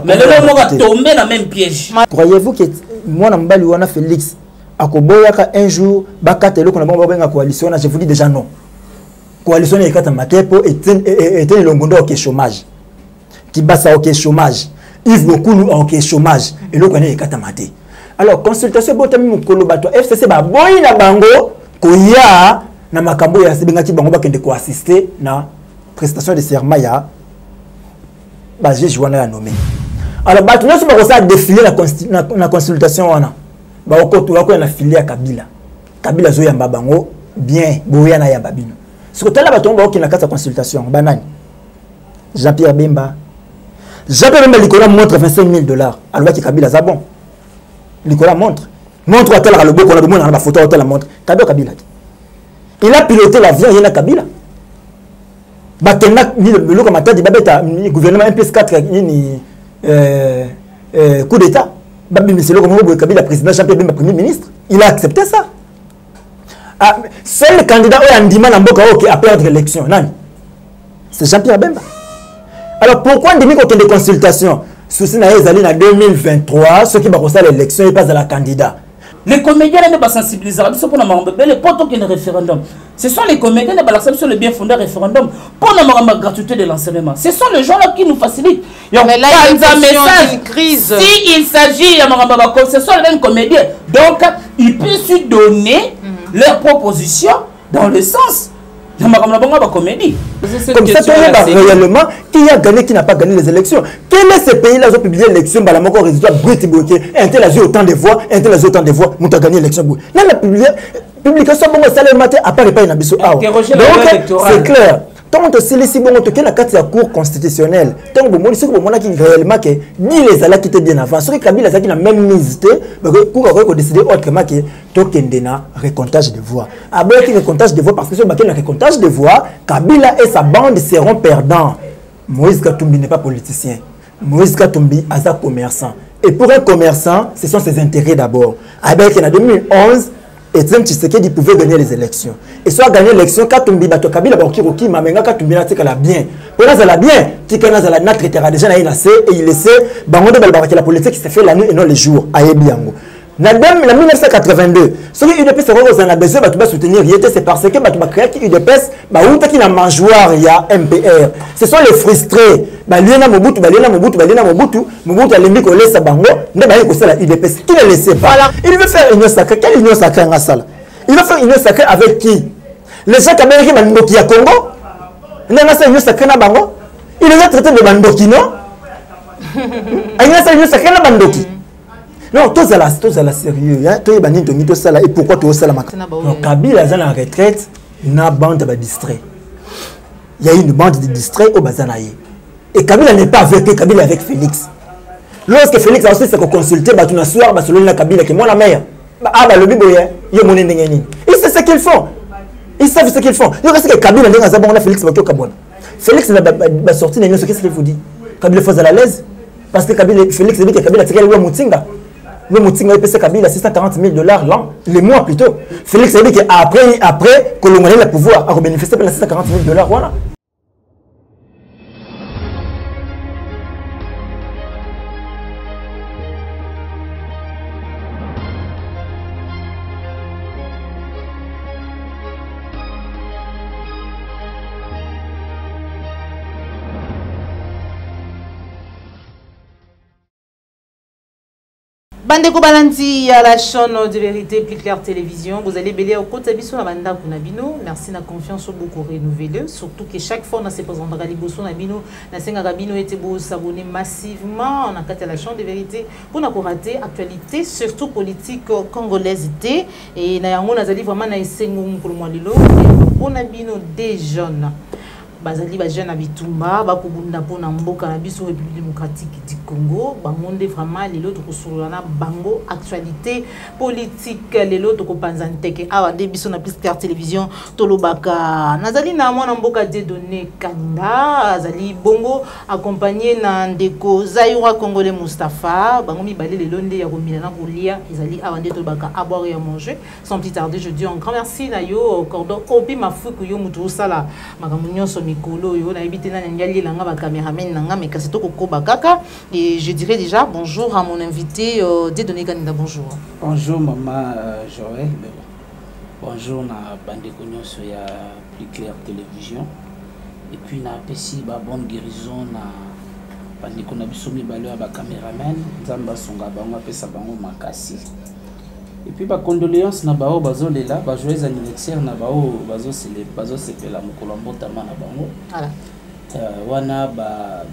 Mais le moment va tomber dans le même piège. Croyez-vous que moi, je Félix, un jour, je coalition, je vous dis déjà non. Coalition est le longondo au chômage. Qui basse au chômage. Yves Bokulu au chômage. Et l'autre est katamate. Alors, consultation, FCC, boy na bango, koya, na makambo ya sebengaki bango bakende ko assister na prestation de serment ya j'ai joué à nommer. Alors, nous sommes défilé la consultation. Nous avons filé à Kabila. Kabila Zoya Mbabango, bien, Boyana Yababino. Ce que tu as là, tu as la consultation. Jean-Pierre Bemba. Jean-Pierre Bemba, Nicolas montre $25 000. Alors, Kabila Zabon. Nicolas montre. Montre à tel le beau qu'on a demandé dans la photo, la montre. Kabila. Il a piloté l'avion, il y a Kabila. Le gouvernement 1+4 coup d'État. Kabila président Jean-Pierre Bemba premier ministre. Il a accepté ça. Seul le candidat qui a perdu l'élection, c'est Jean-Pierre Bemba. Alors pourquoi on dit qu'on a des consultations? Souci na ezali na 2023, ceux qui vont passer l'élection, ils passent à la candidat. Les comédiens ne sont sensibilisés pour les potes qui ont un référendum. Ce sont les comédiens qui ont sur le bien fondé référendum pour la gratuité de l'enseignement. Ce sont les gens-là qui nous facilitent. Mais là, il y a une crise. S'il s'agit de ce sont les mêmes comédiens. Donc, ils peuvent donner leurs propositions dans le sens de la comédie. Comme ça, réellement, qui a gagné, qui n'a pas gagné les élections. Quel est ce pays-là qui a publié l'élection, bah, la résultat brut et bloqué. Un tel a eu autant de voix, un tel a eu autant de voix, nous avons gagné l'élection. Là, la publication, bon, ça le matin, à part les pays n'abisso. Donc, c'est clair. Tant que c'est les bon, que la carte de la Cour constitutionnelle, tant que bon, c'est que bon, réellement que ni les ala qui étaient bien avant, ceux qui Kabila qui n'a même misité, pour avoir décidé autrement que Tokendena récomptage de voix. Après qu'il récomptage de voix parce que sur le récomptage de voix, Kabila et sa bande seront perdants. Moïse Katumbi n'est pas politicien. Moïse Katumbi est un commerçant. Et pour un commerçant, ce sont ses intérêts d'abord. Avec en 2011, Etienne Tshisekedi pouvait gagner les élections. Et soit gagner l'élection, Katumbi bato Kabila bakiroki mamenga Katumbi na tika la bien. Pour ça la bien, tika na la notre terrain déjà na inacé et il laissait bango de balbara que la politique s'est fait la nuit et non les jours. Ayebiango. Na 1982, ce qui UDPS a besoin de soutenir, c'est parce que tu as créé UDPS, qui n'a mangeoire, il y a MPR. Ce sont les frustrés. Mobutu a l'ennemi qu'on laisse à Bango, ne va pas la UDPS. Qui ne le sait pas. Il veut faire une union sacrée. Quelle union sacrée en salle? Il veut faire une union sacrée avec qui? Les gens qui ont Mandoki à Congo? Il y a une union sacrée à Bango? Il les a traités de Mandoki, non? Il y a une union sacrée à Mandoki. Non, tout ça là sérieux. Et pourquoi tout ça là? Kabila est en retraite, il y a une bande de distraits. Il y a une bande de distraits au Bazanaï. Et Kabila n'est pas avec eux, Kabila est avec Félix. Lorsque Félix a aussi consulté, tu n'as soir, Kabila qui est moi la mère. Le biboye, il y a mon endingeni. Ils savent ce qu'ils font. Ils savent ce qu'ils font. Il reste que Kabila n'est pas avec Félix. Félix n'a sorti de ce qu'il vous dit. Kabila faisait la l'aise. Parce que Félix dit que Kabila c'est le Moutinga. Le Moutinga il paie Kabila $640 000 l'an, les mois plutôt. Félix a dit qu'après que l'on ait le pouvoir à bénéficier de $640 000, voilà. Bandeko Balanti à la chaîne de vérité plus claire télévision. Vous allez bélier au côté de la banda Kunabino. Merci la confiance au beaucoup renouvelée. Surtout que chaque fois on se présente à Liboso Nabino, na senga Rabino était beau s'abonner massivement. On a la chaîne de vérité pour n'a pas rater actualité surtout politique congolaise et na yango nazali vraiment na esengo pour moi lilo pour Nabino des jeunes. Bazali ba jeune abitumba ba kubunda pona mboka na biso République démocratique du Congo ba monde vraiment les autres kosulana bango actualité politique les autres ko panzanteke awa de biso na plus clair télévision tolobaka nazali na mwana mboka de donner kanda azali bongo accompagné na ndeko Zaïra congolais Mustapha bango mi balé les londe ya komina na kolia ezali awa de tolobaka à boire et à manger sans plus tarder je dis un grand merci na yo cordon opi mafuku yo mutu sala makambo nyonso mikolo yo na ebité na ngali langa ba cameraman nanga mais kasi to kokoba kaka et je dirais déjà bonjour à mon invité Dieudonné Kaninda. Bonjour. Bonjour maman Joël. Bonjour na bandeko nyonso ya Plus Clair Télévision et puis na pesi ba bonne guérison na bandeko na biso mibale ya ba cameraman nzamba songa bango pesa bango makasi. Et puis, condoléances na bao bazolela, ba joyeux anniversaire na bao bazo sepela mokolo mbotama na bango. Voilà. Wana ba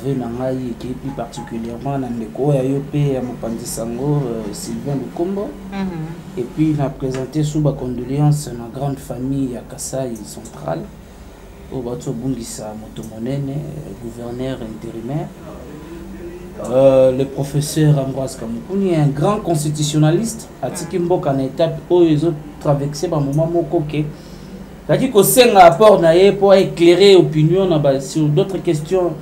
ve na ngai qui plus particulièrement na ndeko ya yo pe ya mopanzi sango Sylvain Lukombo. Et puis na présenté sous ba condoléances na grande famille ya Kasai centrale au bato bungisa moto monene gouverneur intérimaire. Le professeur Ambroise Kamoukouni est un grand constitutionnaliste à Tikimboka en étape où ils ont traversé par moment mokoke. C'est-à-dire qu'au sein de rapport pour éclairer l'opinion sur d'autres questions,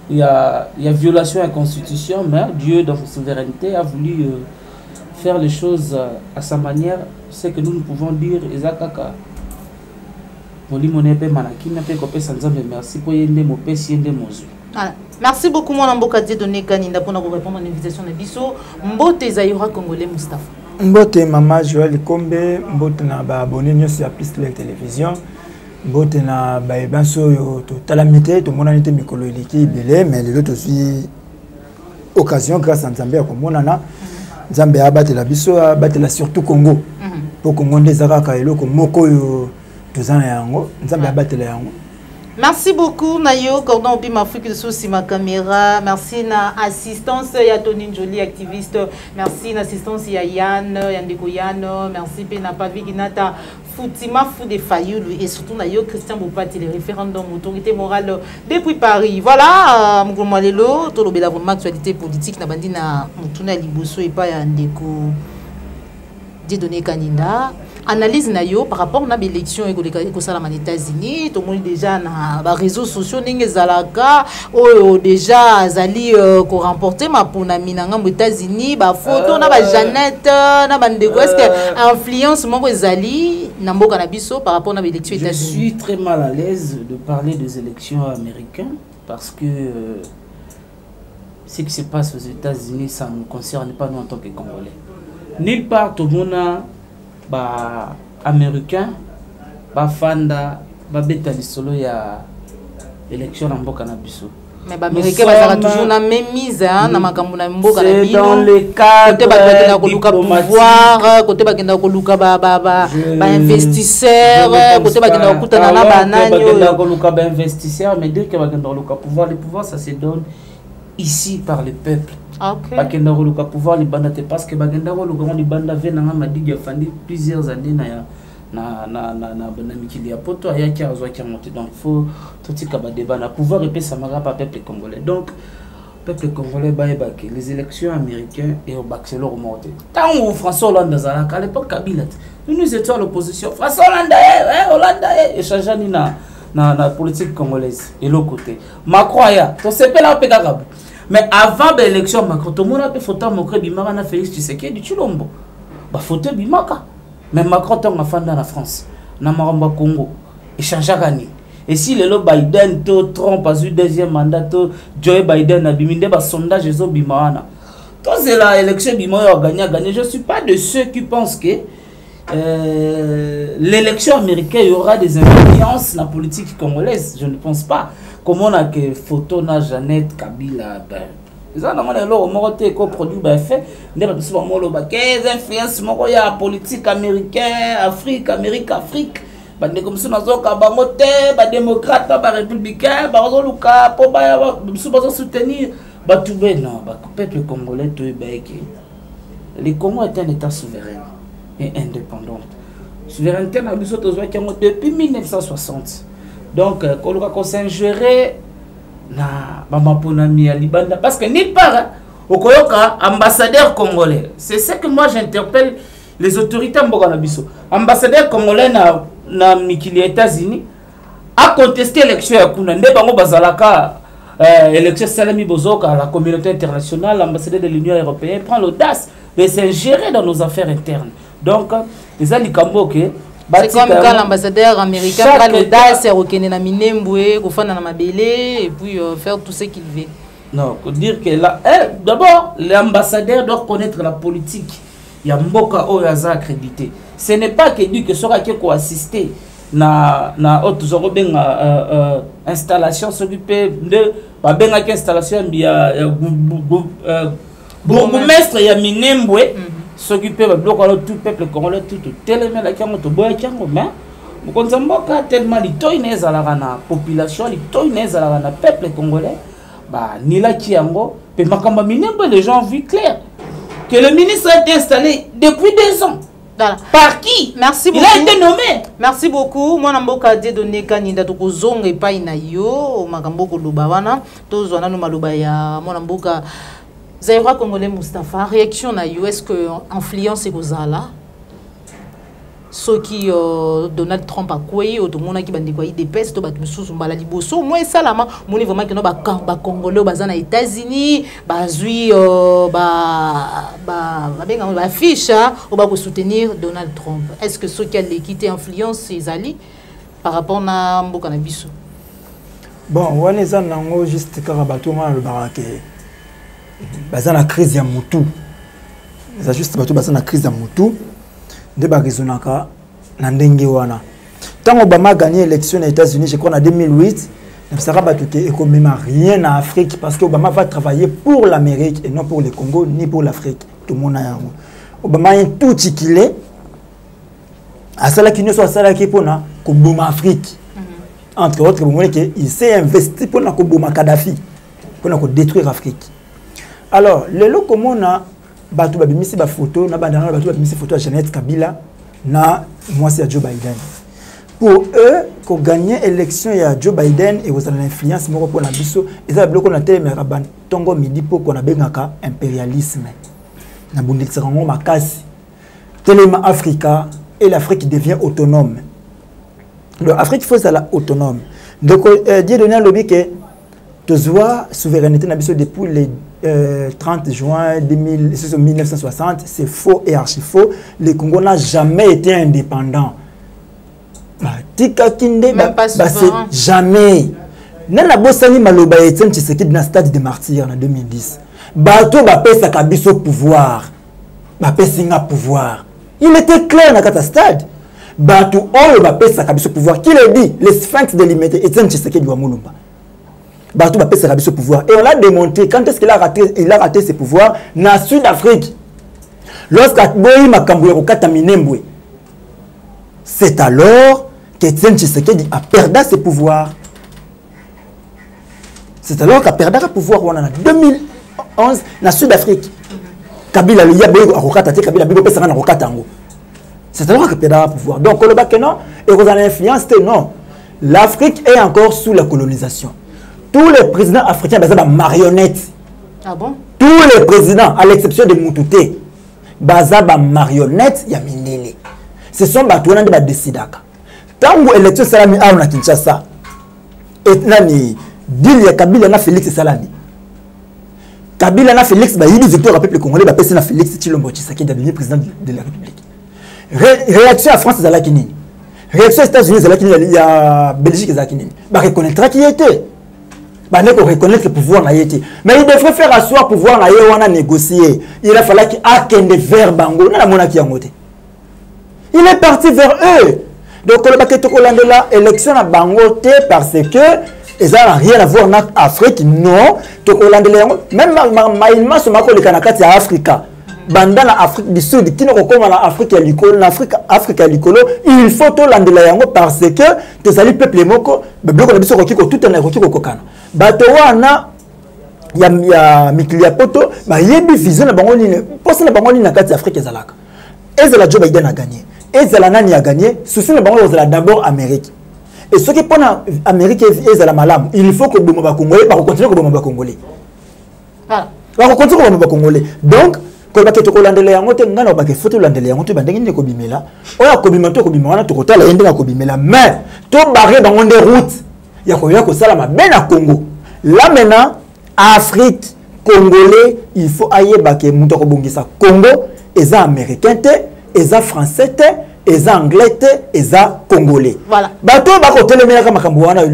il y a violation de la constitution, mais Dieu dans sa souveraineté a voulu faire les choses à sa manière. C'est que nous pouvons dire Ezakaka. Merci pour yende mo pesi yende mozu. Merci beaucoup, mon amboka Dieudonné Kaninda, pour nous répondre à l'invitation de Bisso. Mbote Zaïra Congolais Moustapha. Mbote Maman Joël Kombe, Mbote na ba abonné sur Plus Clair Télévision. Mbote na ba ebanso yo to talamité, to monanité mikolo eliki belé, mais les autres aussi occasion grâce à Nzambe ya komonana. Nzambe abate la biso, abate la surtout Congo. Pour Congo ndezaka ka eloko moko yo tozana yango, Nzambe abate la yango. Merci beaucoup Nayo Cordon Bim Afrique de sous ma caméra. Merci na assistance ya Tony Jolie activiste. Merci na assistance ya Yann Yandeko Yann. Merci pe na Pavi Ginata Foutima Foudé Fayoulou et surtout Nayo Christian Boupati le référendum autorité morale depuis Paris. Voilà Mgomo lelo to lobela vraiment actualité politique na bandi na mutuna liboso et pas ya Ndeko Dieudonné Kaninda. Analyse nayo par rapport à l'élection et aux États-Unis, tout le monde déjà na les réseaux sociaux n'engagent zalaka ou déjà zali ko remporter ma pour na minanga aux États-Unis, ba photo na ba Jeannette na bandeko est-ce que influence mon zali na mboka na biso par rapport à l'élection États-Unis. Je suis très mal à l'aise de parler des élections américaines parce que ce qui se passe aux États-Unis ça ne nous concerne pas nous en tant que Congolais. Nulle part tout le monde ba américain ba fanda ba beta lisolo ya élection na mboka na biso mais ba américain bazaka toujours na même mise na makambo na mboka na bino dans le cadre côté bakenda ko luka pouvoir côté bakenda ko luka ba investisseur côté bakenda ko kutana na banani bakenda ko luka ba investisseur mais dès que bakenda ko luka pouvoir le pouvoir ça se donne ici par le peuple. Okay. Bakenda roluka pouvoir li banda te parce que bagenda roluka li banda ve na madigi ya fandi plusieurs années na mikili ya poto aya ki azwa ki monter donc faut totika ba débat na pouvoir epé ça mara pas peuple congolais donc peuple congolais baebake les élections américaines et au baxelo remonter tant François Hollande zalaka à l'époque Kabila nous étions à l'opposition François Hollande échangeani na politique congolaise et l'autre côté Macron ya to sepela pe kakabu. Mais avant l'élection, Macron, tout le monde a fait photo de Bimaka na Félix Tshisekedi du Chilombo. Bah photo Bimaka. Mais Macron est en fan dans la France, na Maramba Congo, échange à gagner. Et si le Biden, Trump a eu deuxième mandat, Joe Biden a bimindé ba sondage les Bimana. Quand c'est la élection Bimaka a gagné, je suis pas de ceux qui pensent que l'élection américaine y aura des influences dans la politique congolaise. Je ne pense pas. Comment on a que photo na Jeannette Kabila ben ça normalement alors moroté ko produit ba fait ne pas souvent molo ba 15 influences moko ya politique américain Afrique ba ne comme ça nazoka ba moté ba démocrate ba républicain ba zoluka po ba soutenir ba tout ben non ba peuple congolais tout ba que le Congo est un état souverain et indépendant. Souveraineté na biso tozwa kango depuis 1960. Donc, quand on s'ingérer na bamaponami ya libanda parce que ni part okoyoka ambassadeur congolais. C'est ce que moi j'interpelle les autorités mboka na biso. Ambassadeur congolais na mikili États-Unis a contesté l'élection ya kuna nde bango bazalaka élection salami bozoka la communauté internationale, l'ambassadeur de l'Union européenne prend l'audace de s'ingérer dans nos affaires internes. Donc les alikambo que C'est comme quand l'ambassadeur américain a l'audace à reconnaître na minembwe, ko fana na mabele et puis faire tout ce qu'il veut. Non, faut dire que là, d'abord, l'ambassadeur doit connaître la politique. Il y a Mboka Oyaza accrédité. Ce n'est pas que dit que sera qui assister na autre installation s'occuper de ba installation bien bourgmestre ya minembwe s'occuper ba bloc tout peuple congolais tout tellement la kango to boya kango mais mokonza mboka tellement litoy neza la na population litoy neza la na peuple congolais bah ni la kiango pe makamba minembwe les gens vu clair que le ministre a été installé depuis 2 ans. Voilà. Par qui? Merci beaucoup. Il a été nommé. Merci beaucoup. Moi, Namboka de donné candidat au Zong et pas inayo, Magamboko Lubawana, tous on a nos malubaya, mon Namboka. Zaira Congolais Mustafa, réaction na yo, est-ce que influence est là? Ce qui Donald Trump a quoi, ou tout le monde qui bande quoi, des pestes, bah tu sous maladie bosso, moi ça là, mon niveau vraiment que non bah Congolais, bah aux États-Unis, bah zui, bah fiche, ou bah pour soutenir Donald Trump. Est-ce que ceux qui a l'équité influence ces alliés par rapport à Mbokanabiso? Bon, on est en juste Karabatou, le baraque, bah ça la crise ya mutu, ça juste bateau, bah ça la crise ya mutu. De Barizonaka, Nandenge Wana. Quand Obama a gagné l'élection aux États-Unis, je crois en 2008, il ne sera pas rien en Afrique parce qu'Obama va travailler pour l'Amérique et non pour le Congo ni pour l'Afrique. Tout le monde a Obama a tout qu'il est. À cela qui ne soit ça qui pour l'Afrique. Entre autres, il s'est investi pour la Kadhafi, pour détruire l'Afrique. Alors, le lot comme on a batu babimisi ba photo na bandana batu babimisi photo à Jeannette Kabila na moi c'est Joe Biden. Pour eux qu'on gagner élection ya Joe Biden et vous avez l'influence moko pour la biso et ça bloqué na télé raban tongo midi pour qu'on a bengaka impérialisme. Na bundi tsango makasi. Tellement Africa et l'Afrique devient autonome. L'Afrique faut ça autonome. Donc Dieu donné le lobby que la souveraineté na biso depuis les 30 juin 1960, c'est faux et archi faux. Le Congo n'a jamais été indépendant. Tika Kinde, c'est jamais. Nana Bossani Maloba Etienne Tshisekedi dans le stade de martyrs en 2010. Bato Bapé Sakabiso pouvoir. Bapé Singa pouvoir. Il était clair dans le stade. Bato Oyo Bapé Sakabiso pouvoir. Qui l'a dit? Le sphinx délimité Etienne Tshisekedi wa Mulumba. Bato Bapé Sakabiso pouvoir. Et on l'a démontré. Quand est-ce qu'il a raté ses pouvoirs? Dans la Sud-Afrique. Lorsqu'Atboyi Makamboué Rokata Minembwe. C'est alors qu'Etienne Tshisekedi a perdu ses pouvoirs. C'est alors qu'il a perdu ses pouvoirs en 2011 dans la Sud-Afrique. Kabila le Yaboyi Rokata Kabila Bibo Pesana Rokata Ango. C'est alors qu'il a perdu ses pouvoirs. Donc le bac non et vous avez l'influence non. L'Afrique est encore sous la colonisation. Tous les présidents africains sont des marionnettes. Ah bon? Tous les présidents, à l'exception de Moutouté, sont des marionnettes. Ce sont des gens qui décident. Tant que l'élection Salami a na Kinshasa, et nani deal ya Kabila na Félix Salami. Kabila na Félix ba yidi victoire au peuple congolais ba pesa na Félix Tshilombo Tshisekedi devenu président de la République. Réaction à France zala kinini. Réaction aux États-Unis zala kinini, il y a Belgique zala kinini. Ba reconnaîtra qui était. Ba ne ko reconnaître le pouvoir na yete. Mais il devrait faire asseoir pouvoir na ye wana négocier. Il a fallu qu'il akende vers Bango na mona ki yangote. Il est parti vers eux. Donc, le paquet de la élection à Bangote parce que ça n'a rien à voir avec l'Afrique. Non. Même Maïma, ce matin, le Kanakati à Afrique. Dans l'Afrique du Sud, qui ne recommande l'Afrique à l'Icolo, il faut tout l'Andelango parce que les alliés peuple moko, le bloc de Bissau tout un Roki Kokana. Batowana, il y a Miklia Poto, il y a une vision de Bangoline. Pour ça, la Bangoline n'a qu'à Afrique et Zalaka. Et c'est la Joe Biden a gagné. Et Zalanani a gagné. Souci le Bango c'est d'abord Amérique. Et ce qui est pour l'Amérique et Zalalam, il faut que le Congolais va continuer comme le Congolais. Va continuer comme le Congolais. Donc, quand on va te coller en côté, on va te photo l'andelé en côté, on va te kobimela. On a kobimela, on a te côté la yende na kobimela. Mais tout barré dans une route. Il y a combien que ça là, ben à Congo. Là maintenant, Afrique, Congolais, il faut ailler baké muto kobongisa Congo. Et ça américain, et ça français, eza anglais eza congolais. Voilà. Bato bako telemela kama kambuana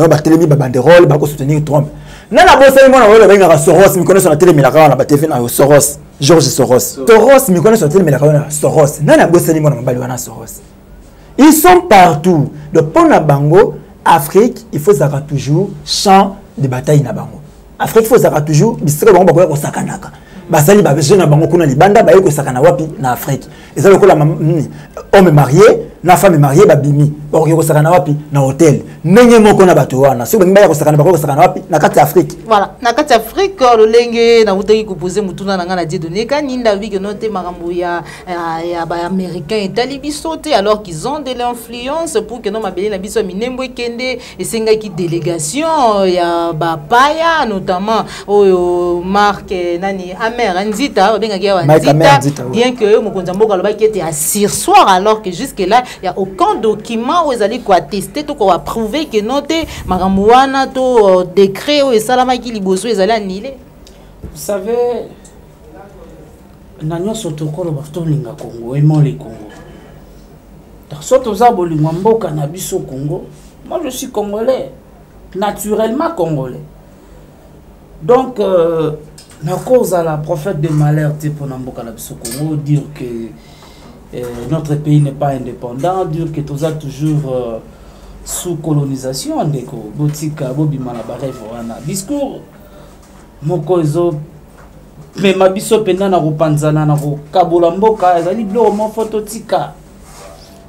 ba telemi ba banderole bako soutenir Trump. Nana bosa mona wala benga Soros mi connaît sur la télémela kama ba TV na Soros, George Soros. Soros mi connaît sur la télémela kama Soros. Nana bosa mona mabali wana Soros. Ils sont partout. Donc pour na bango Afrique, il faut ça toujours champ de bataille na bango. Afrique, il faut ça toujours bistre bango bakoya ko sakanaka. Basali ba jeune bango kuna libanda ba yeko sakana wapi na Afrique. Et ça le la homme marié, na femme mariée ba bimi. Ba ko sakana wapi na hôtel. Nenge moko na bato wana. So ba ko sakana ba ko sakana wapi na kati Afrique. Voilà, na kati Afrique le lenge na utaki ko poser mutuna na ngana dieudonné kaninda wi que noté makambo ya ba américain et talibisoté alors qu'ils ont de l'influence pour que no mabeli na biso minembo kende et senga ki délégation ya ba paya notamment o Marc nani Amer Nzita benga ki wa Nzita bien que mokonza mboka lo ba ki était à sursoir alors que jusque là il y a aucun document où ils allaient quoi attester tout quoi prouver que noté makambo wana to décret ou salama qui liboso ils allaient annuler. Vous savez nanyo sotokolo baftolinga Congo aimant les Congo. Soto za bolinga mboka na biso Congo. Moi je suis congolais, naturellement congolais. Donc na cause à la prophète de malheur pour Namboka na biso Congo dire que notre pays n'est pas indépendant, dire que tout ça toujours sous colonisation ndeko botika bobima na baref wana discours moko ezo mais mabiso penda na kopanzana na kokabola mboka ezali blo mo phototika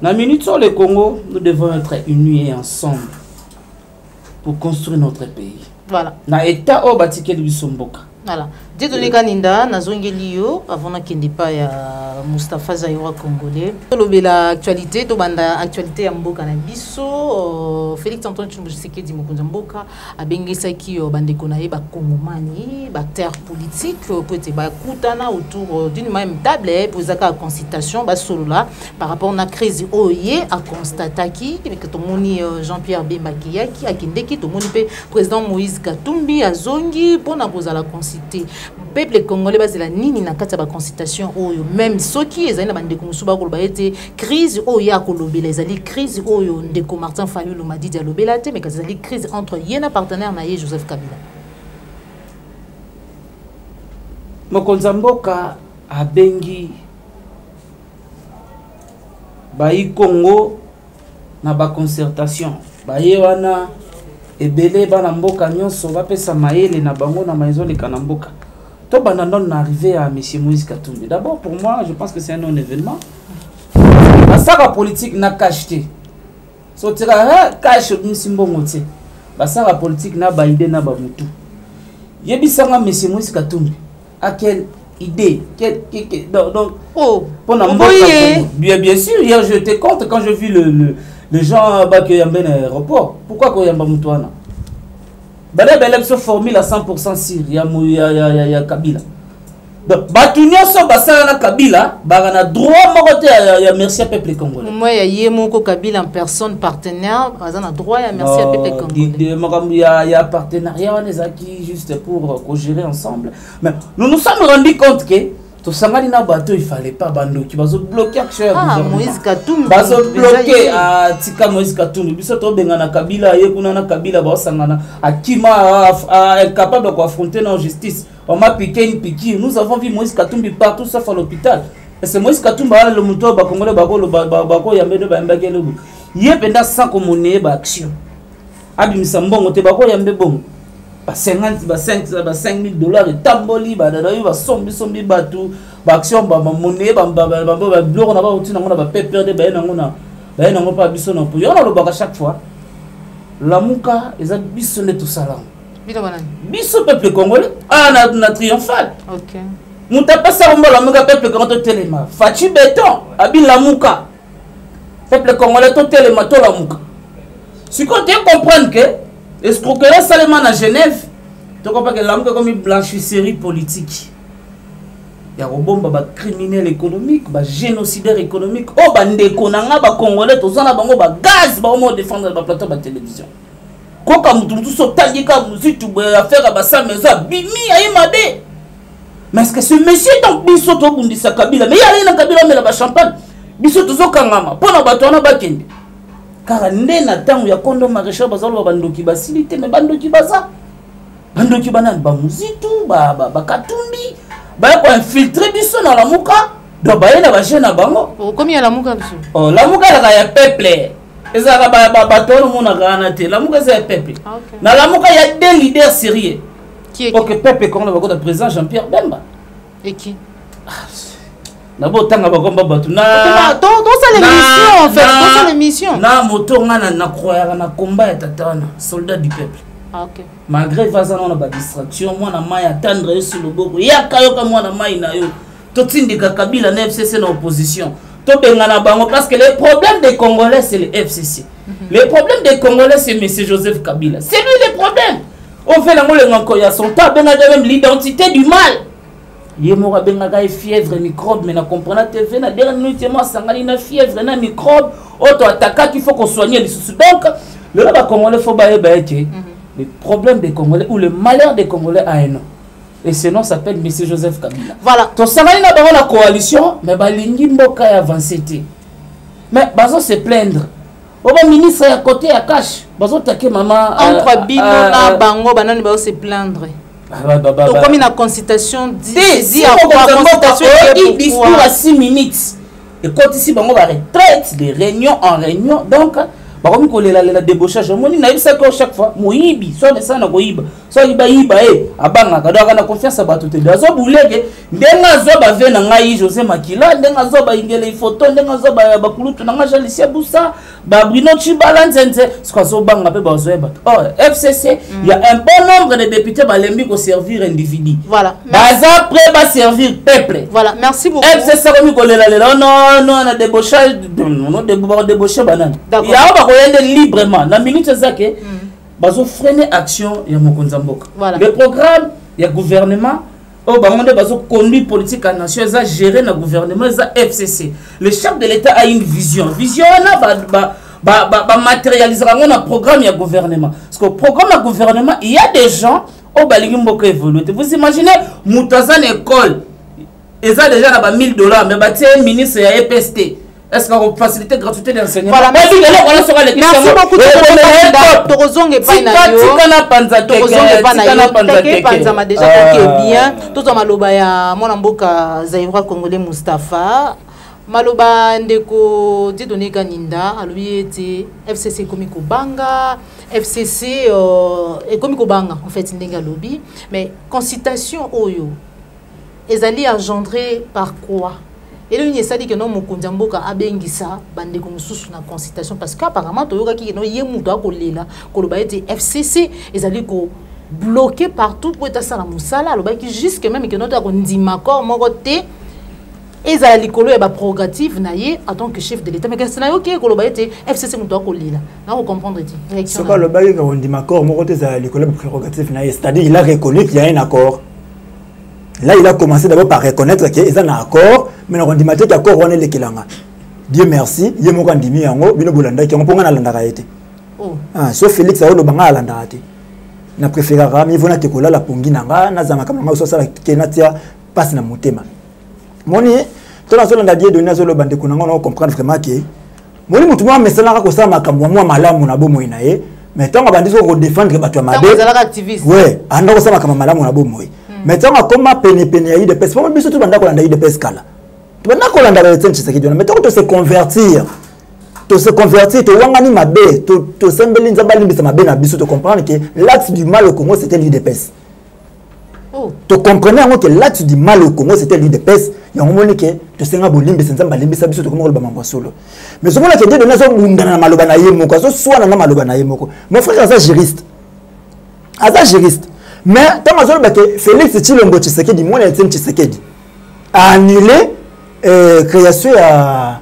na minute sur le Congo nous devons être unis et ensemble pour construire notre pays. Voilà. Na état o batikeli biso mboka. Voilà. Dieudonné Kaninda nazongeli yo avant na kende pa ya Moustapha Zaïwa congolais. Lobela actualité to banda actualité ya mboka na biso Félix Antoine Tshisekedi mokonza mboka abengisaki bandeko na ye ba kongomani ba terre politique pour te ba kutana autour d'une même table pour zaka consultation ba solola par rapport na crise oye a constataki que to moni Jean-Pierre Bemba Kiyaki akindeki to moni pe président Moïse Katumbi azongi pona kozala consulter peuple congolais bazela nini na kati ba consultation oyo même soki ezali na bandeko musuba ko ba ete crise oyo ya kolobela ezali crise oyo ndeko Martin Fayulu Madidi alobela te mais ezali crise entre yena partenaire na ye Joseph Kabila. Mokonza mboka abengi bayi Congo na ba concertation baye wana ebele bana mboka nyonso bapesa mayele na bango na maison de Kanamboka. To banandon arrivé à monsieur Moïse Katumbi. D'abord pour moi, je pense que c'est un non événement. La saga politique n'a cacheté. Sotira cache msimbongo te. La saga politique n'a ba idée n'a ba mutu. Yebisanga monsieur Moïse Katumbi. À quelle idée donc oh pendant bien sûr hier j'étais contre quand je vis les gens bah que yamben aéroport. Pourquoi ko yamba mutwana? Bale élection formule à 100% sûr ya Kabila. Donc batunyo so basala na Kabila bagana droit mokote ya merci à peuple congolais. Moi ya yemoko Kabila en personne partenaire bazana droit ya merci à peuple congolais. Il y a partenariat on est juste pour co-gérer ensemble. Mais nous nous sommes rendus compte que tout ça na bateau il fallait pas bando qui bazo bloquer action ya Moïse Katumbi bazo bloquer à tika Moïse Katumbi biso to benga na Kabila ye kuna na Kabila ba sangana akima incapable de affronter la justice. On m'a piqué une piqûre. Nous avons vu Moïse Katumbi partout sauf à l'hôpital. Et c'est Moïse Katumbi le moto ba congolais bako ya mbedo ba mbakelo. Ye penda sans communier ba action. Abimisa mbongo te bako ya mbebongo. Ba 50 ba 5 $5,000 et tamboli ba dada ba sombi batu ba action ba monnaie ba bloko na ba utina ngona ba perdre ba na ngona pa biso na po yona lo ba chaque fois lamuka eza biso ne tout ça là biso peuple congolais na triomphal. OK muta pasa romba lamuka peuple congolais telema fachi béton abi lamuka peuple congolais to telema to lamuka si quand tu comprends que escroquerie seulement à Genève, tu comprends que l'amour comme une blanchisserie politique. Il y a un criminel économique, un génocidaire économique. Oh, bandeko nanga ba congolais, tous en bango ba gaz, ba au défendre la plateforme de télévision. Quand tu so tandika musique tu affaire ba sa maison bimi ayimade. Mais est-ce que ce monsieur donc biso to bundisa Kabila, mais il y a rien Kabila mais la champagne. biso tozokangama mpona bato wana bakende kaka nde na ntango ya kondo maréchal bazaloba bandoki basili te me bandoki baza bandoki banani bamuzitu bakatumbi baya koinfiltre biso na lamuka donc baye na baje na bango komi ya lamuka biso lamuka elaka ya peuple ezalaka bato wana omonaka wana te lamuka eza ya peuple na lamuka ya deux leaders sérieux ok peuple kongo na bakota président Jean-Pierre Bemba et qui D'abord, tant que bato na l'émission en fait, dans l'émission. Na moto ngana na croire na combat ya tatana, soldat du peuple. Ah OK. Malgré vaza na ba distraction, moi na mai attendre sur le boko. Ya kayoka moi na mai na yo. To tindika Kabila na FCC na opposition. To bengana bango parce que le problème des Congolais c'est le FCC. Le problème des Congolais c'est monsieur Joseph Kabila. C'est lui le problème. On fait la mole ngako ya son temps benga même l'identité du mal. Yemora benga fièvre microbe mais na comprendre TV na dernière minute moi sangani na fièvre na microbe auto attaquer qu'il faut qu'on soigne les sous donc le là Congolais faut ba le problème des Congolais ou le malheur des Congolais a un nom et ce nom s'appelle monsieur Joseph Kabila. Voilà to sangani na ba la coalition mais ba lingi mboka ya avancé mais bazo se plaindre au ministre à côté à cash bazo taquer maman entre bino na bango banani ba se plaindre. Donc comme une consultation dit à quoi consultation discours à 6 minutes et quand ici bango va retraite de réunion en réunion donc bakomi kolela la débauchage moni na bisa ko chaque fois moyibi so de ça na koyiba so iba abanga kadaka na confiance à bato te dazo buleke ndenga zo ba ve na ngai José Makila ndenga zo ba ingele photo ndenga zo ba bakulutu na nga Alicia Busa ba Bruno Chibala nzenze sko zo banga pe ba zo e bato oh FCC il y a un bon nombre de députés ba lembi ko servir individu voilà baza prêt ba servir peuple voilà merci beaucoup FCC komi kolela non na débauchage non débaucher banane il y a librement la minute zake bazo freiner action ya mokonza mboka le programme ya gouvernement au bangonde bazo conduire politique à nation ça gérer na gouvernement ça FCC le chef de l'état a une vision na ba matérialiser un programme ya gouvernement parce que programme ya gouvernement il y a des gens au balingi mboka évoluer vous imaginez mutaza na école et ça déjà na ba $1000 mais ba tie ministre ya EPST. Est-ce qu'on va faciliter la gratuité d'enseignement? Voilà, merci beaucoup. Torozonge Panza déjà bien. Tout en maloba ya mon amboka Zaïra congolais Mustapha. Maloba ndeko Dieudonné Kaninda lui était FCC Komiko Banga, FCC et Komiko Banga en fait ndenga lobby, mais consultation oyo ezali engendré par quoi? Et là, il dit que non, mon Kondamboka a bengisa, bande comme sous la consultation, parce qu'apparemment, tu vois qu'il y a un mouton qui est FCC, ils allaient bloquer partout pour être ça la moussala, le jusque même que notre dit macor, mon côté, ils allaient coller à prérogative naïe en tant que chef de l'État. Mais c'est ok, que FCC mouton qui là, là, vous comprenez. C'est pas le bail qu'on dit macor, mon côté, ils allaient coller à prérogative naïe, c'est-à-dire il a reconnu qu'il y a un accord. Là, il a commencé d'abord par reconnaître qu'il y a un accord, mais on dit qu'il y a un accord, on est le Kilanga. Dieu merci, il y a un accord, il y a un accord, il y a un accord, sauf Félix, il y a un accord. Na préféré, il faut que la pongi nanga, na zama kama ngao sosa kenatia passe na mutema. Moni, to na zolo ndadie donner zolo bande kunanga on comprendre vraiment que moni mutu mwa mesala ko sa makambo mwa malamu na bomo inaye, mais tant bandi ko défendre bato mabe. Ouais, anda ko sa makambo malamu na bomo. Mais tant comme pene ya UDPS, pas biso tout banda ko landa UDPS kala. Tu banda ko landa le tsenche sekedi na mais tant to se convertir. To se convertir, to wangani mabe, to sembeli nzaba limbisa mabe na biso to comprendre que l'axe du mal au Congo c'était l'UDPS. Oh. Tu comprenez que l'axe du mal au Congo c'était l'UDPS. Il y a un moment que to senga bolimbisa nzaba limbisa biso to comment le bamamba solo. Mais ce moment là que Dieu donne ça mundana na maloba na yemo ko so soit na maloba na yemo ko. Mon frère ça juriste. Asa juriste. Mais tant que Félix Tshilombo Tshisekedi mon Etienne Tshisekedi a annulé création à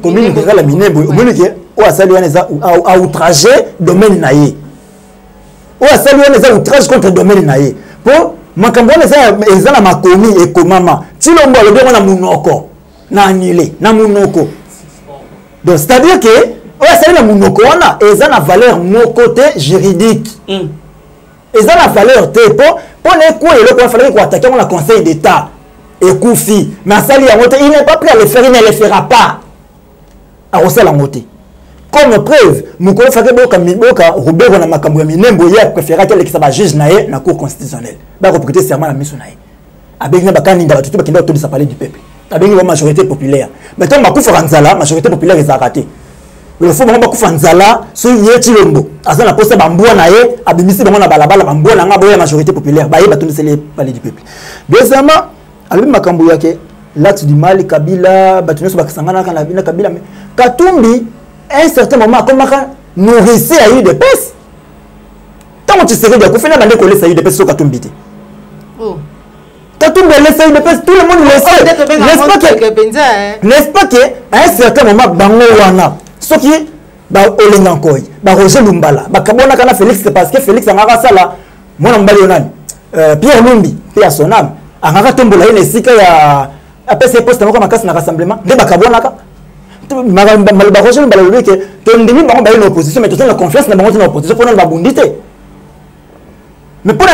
commune de la Minebo ou a salué a outragé domaine naïe ou a salué les outrages contre domaine naïe pour makambo les ezala makomi et komama Tshilombo le bien na munoko na annulé na munoko donc c'est à dire que ou a salué na munoko ona ezala valeur mon côté juridique. Et ça la valeur pour les coups et le quoi fallait qu'on attaque le conseil d'état et Koufi. Mais Sali Yangote, il n'est pas prêt à le faire, il ne le fera pas. À Rossel Yangote. Comme preuve, Moukolo Fakeboka Miboka, Roubero na Makambo Minembo, il préféra qu'elle soit juge naé na cour constitutionnelle. Il va reprêter serment à la mission naé. Avec Nabakani, il va tout le monde parler du peuple. Avec une majorité populaire. Maintenant, Makouf Ranzala, majorité populaire est arrêtée. Le fond Makouf Ranzala, ce Yeti Lombo. Azan a posé Bamboua naé, Abimisi Bamona Balabala, Bamboua Nanga, la majorité populaire. Baye, va tout le parler du peuple. Deuxièmement, avec Makambo Yake, l'axe du Mali, Kabila, Batunos Bakasangana, Kabila, Katumbi, à un certain moment, comme nourrissait à eu de pèse. Tant que tu serais de Koufina, on a collé ça eu de pèse sur Katumbi. Oh. Katumbi a laissé de pèse, tout le monde le sait. N'est-ce pas que, à un certain moment, Bango Wana, ce qui est Olengankoy, Roger Lumbala, Kabona Kana Félix, c'est parce que Félix a marqué ça là. Moi, je Pierre Lumbi, Pierre son âme, a marqué Tombola, il est après ses postes, on a cassé un rassemblement, de Bakabonaka. Malheureusement, une opposition, mais la confiance dans l'opposition pour la bondité. Mais pour la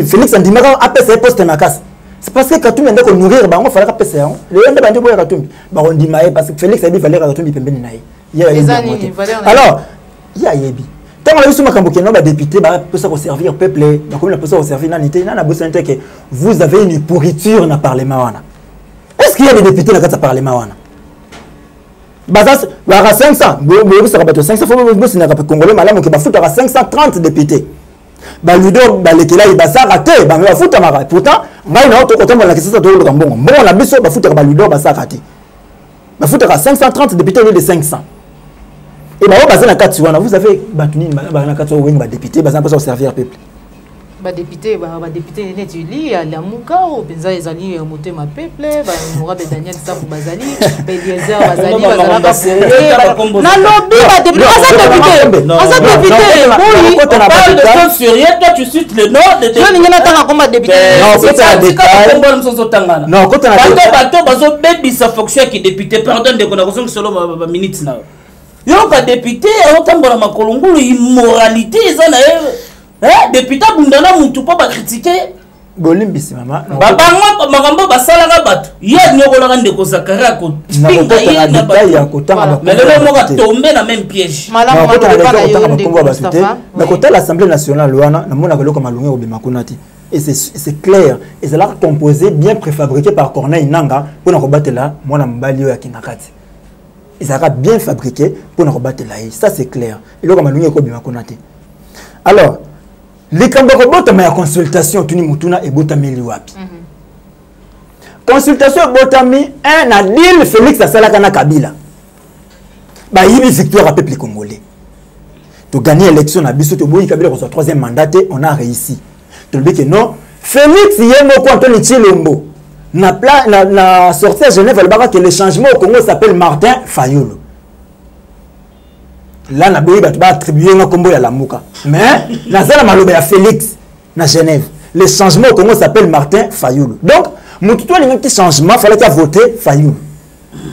Félix Andimara après ses postes na casse. C'est parce que Katoumi a nourrir, il fallait que ça. Le monde de Katoumi, on dit parce que Félix a dit fallait que Katoumi pembeni naï. Alors, il y a Yebi. Tant que nous sommes députés, peut se servir peuple, comme la peut se servir nanité, n'a besoin que vous avez une pourriture dans le Parlement. Est-ce qu'il y a des députés dans le Parlement? Bazas, il y a 500, il y a 500, il y a Congolais, madame, qui va foutre à 530 députés. Ludo, il va raté, il va foutre à pourtant, il y a autre côté, il y a question de bon, on a besoin de foutre à Ludo, il va raté. Il va foutre à 530 députés au lieu de 500. Et vous avez battu un député, il va servir peuple. Député net li la muka ou benza ezali monter ma peuple ba Daniel Safu bazali Eliezer bazali na lobby ba député asa député oui on parle de choses sérieuses toi tu cites le nom de député non ngena tanga comme député non quand on a bato bazo bebisa fonction qui député pardon de connaissance solo ba minutes na yo ka député on tambola makolongulu immoralité ezana député bundana mutu po ba critiquer bolimbisi mama bango makambo basalaka bato ye nyokolaka ndeko Zakaria ko pinga ye na bato ya kotanga mais le moka tomber na même piège malamu mais côté l'Assemblée nationale wana na mona koloko malunga obima kunati et c'est clair et c'est là composé bien préfabriqué par Corneille Nanga pour na kobatela mona mbali yo ya kinakati ils sera bien fabriqué pour na kobatela ça c'est clair et loko malunga ko obima kunati alors les Kambakobota mais la consultation tuni mutuna et botameli wapi. Consultation botami un adil Félix Asalakana Kabila. Bah il y a victoire à peuple congolais. Tu gagner l'élection à Bissot Boyi Kabila pour son troisième mandat on a réussi. Tu le dis que non Félix Yemoko Anthony Chilombo n'a sorti à Genève elle que le changement au Congo s'appelle Martin Fayulu. Là, on a attribué un combo à la Mouka. Mais, dans la malobe à Félix, dans Genève, le changement au Congo s'appelle Martin Fayulu. Donc, tout le petit changement, il fallait voter Fayulu.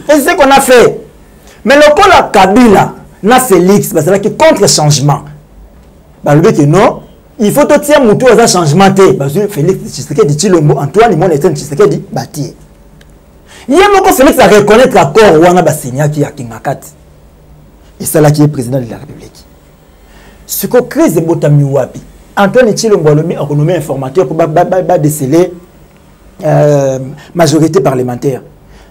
Et c'est ce qu'on a fait. Mais le coup la Kabila, na Félix, c'est là qui contre le changement. Que non, il faut tout tirer moutou à changement. Parce que Félix, Tshisekedi dit Chilombo, Antoine, mon état Tshisekedi dit bâtir. Il y a beaucoup Félix à reconnaître l'accord ou on a bassigné qui a Kingakat. Et c'est là qui est président de la République. Ce que crise de Botami Wapi, Antoine Chilombo a nommé informateur pour déceler majorité parlementaire.